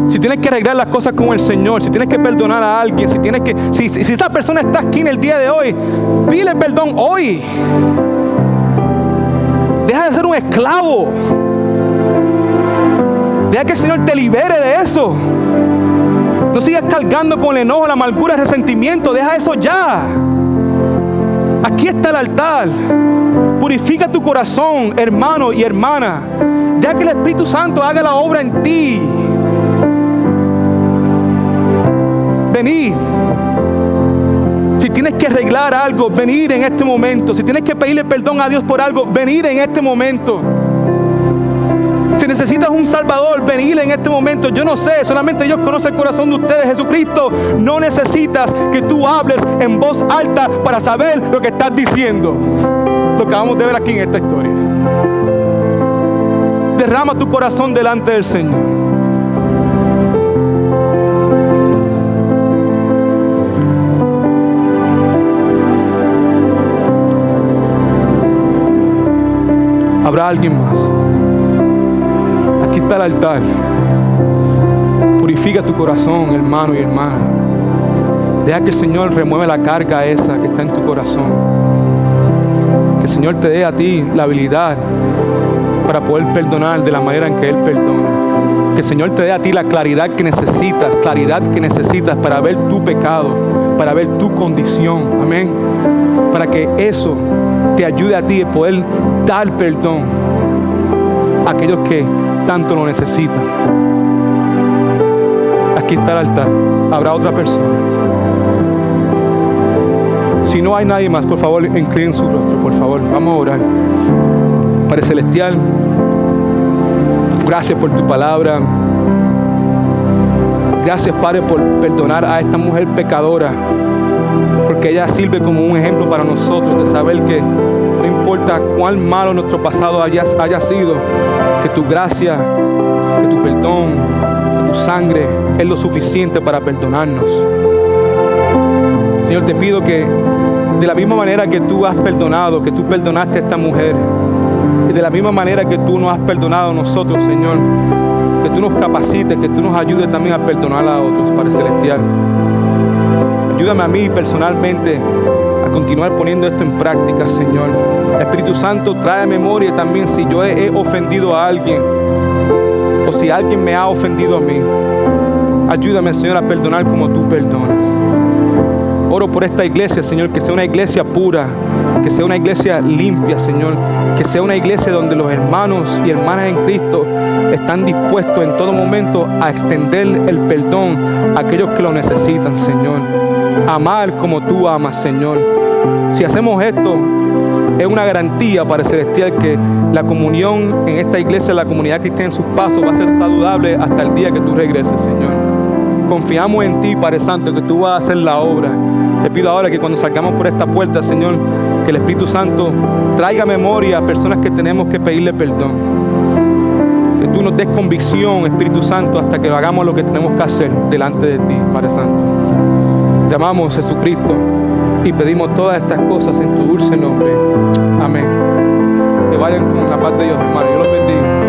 Si tienes que arreglar las cosas con el Señor, si tienes que perdonar a alguien, si esa persona está aquí en el día de hoy, pídele perdón hoy. Deja de ser un esclavo. Deja que el Señor te libere de eso. No sigas cargando con el enojo, la amargura, el resentimiento. Deja eso ya. Aquí está el altar. Purifica tu corazón, hermano y hermana. Deja que el Espíritu Santo haga la obra en ti. Venid. Si tienes que arreglar algo, venir en este momento. Si tienes que pedirle perdón a Dios por algo, venir en este momento. Si necesitas un Salvador, venir en este momento. Yo no sé, solamente Dios conoce el corazón de ustedes. Jesucristo, no necesitas que tú hables en voz alta para saber lo que estás diciendo. Lo que vamos a ver aquí en esta historia. Derrama tu corazón delante del Señor. Habrá alguien más. Aquí está el altar. Purifica tu corazón, hermano y hermana. Deja que el Señor remueva la carga esa que está en tu corazón. Que el Señor te dé a ti la habilidad para poder perdonar de la manera en que Él perdona. Que el Señor te dé a ti la claridad que necesitas para ver tu pecado, para ver tu condición. Amén. Para que eso te ayude a ti a poder dar perdón a aquellos que tanto lo necesitan. Aquí está el altar. Habrá otra persona. Si no hay nadie más, por favor, inclinen su rostro, por favor. Vamos a orar. Padre Celestial, gracias por tu palabra. Gracias, Padre, por perdonar a esta mujer pecadora, porque ella sirve como un ejemplo para nosotros de saber que no importa cuán malo nuestro pasado haya sido, que tu gracia, que tu perdón, que tu sangre es lo suficiente para perdonarnos. Señor, te pido que de la misma manera que tú has perdonado, que tú perdonaste a esta mujer, y de la misma manera que tú nos has perdonado a nosotros, Señor, que tú nos capacites, que tú nos ayudes también a perdonar a otros, Padre Celestial. Ayúdame a mí personalmente a continuar poniendo esto en práctica, Señor. Espíritu Santo, trae a memoria también si yo he ofendido a alguien o si alguien me ha ofendido a mí. Ayúdame, Señor, a perdonar como tú perdonas. Oro por esta iglesia, Señor, que sea una iglesia pura, que sea una iglesia limpia, Señor, que sea una iglesia donde los hermanos y hermanas en Cristo están dispuestos en todo momento a extender el perdón a aquellos que lo necesitan, Señor. Amar como tú amas, Señor. Si hacemos esto, es una garantía, Padre Celestial, que la comunión en esta iglesia, la comunidad cristiana en sus pasos, va a ser saludable hasta el día que tú regreses, Señor. Confiamos en ti, Padre Santo, que tú vas a hacer la obra. Te pido ahora que cuando salgamos por esta puerta, Señor, que el Espíritu Santo traiga memoria a personas que tenemos que pedirle perdón. Que tú nos des convicción, Espíritu Santo, hasta que hagamos lo que tenemos que hacer delante de ti, Padre Santo. Te amamos, Jesucristo, y pedimos todas estas cosas en tu dulce nombre. Amén. Que vayan con la paz de Dios, hermano. Dios los bendiga.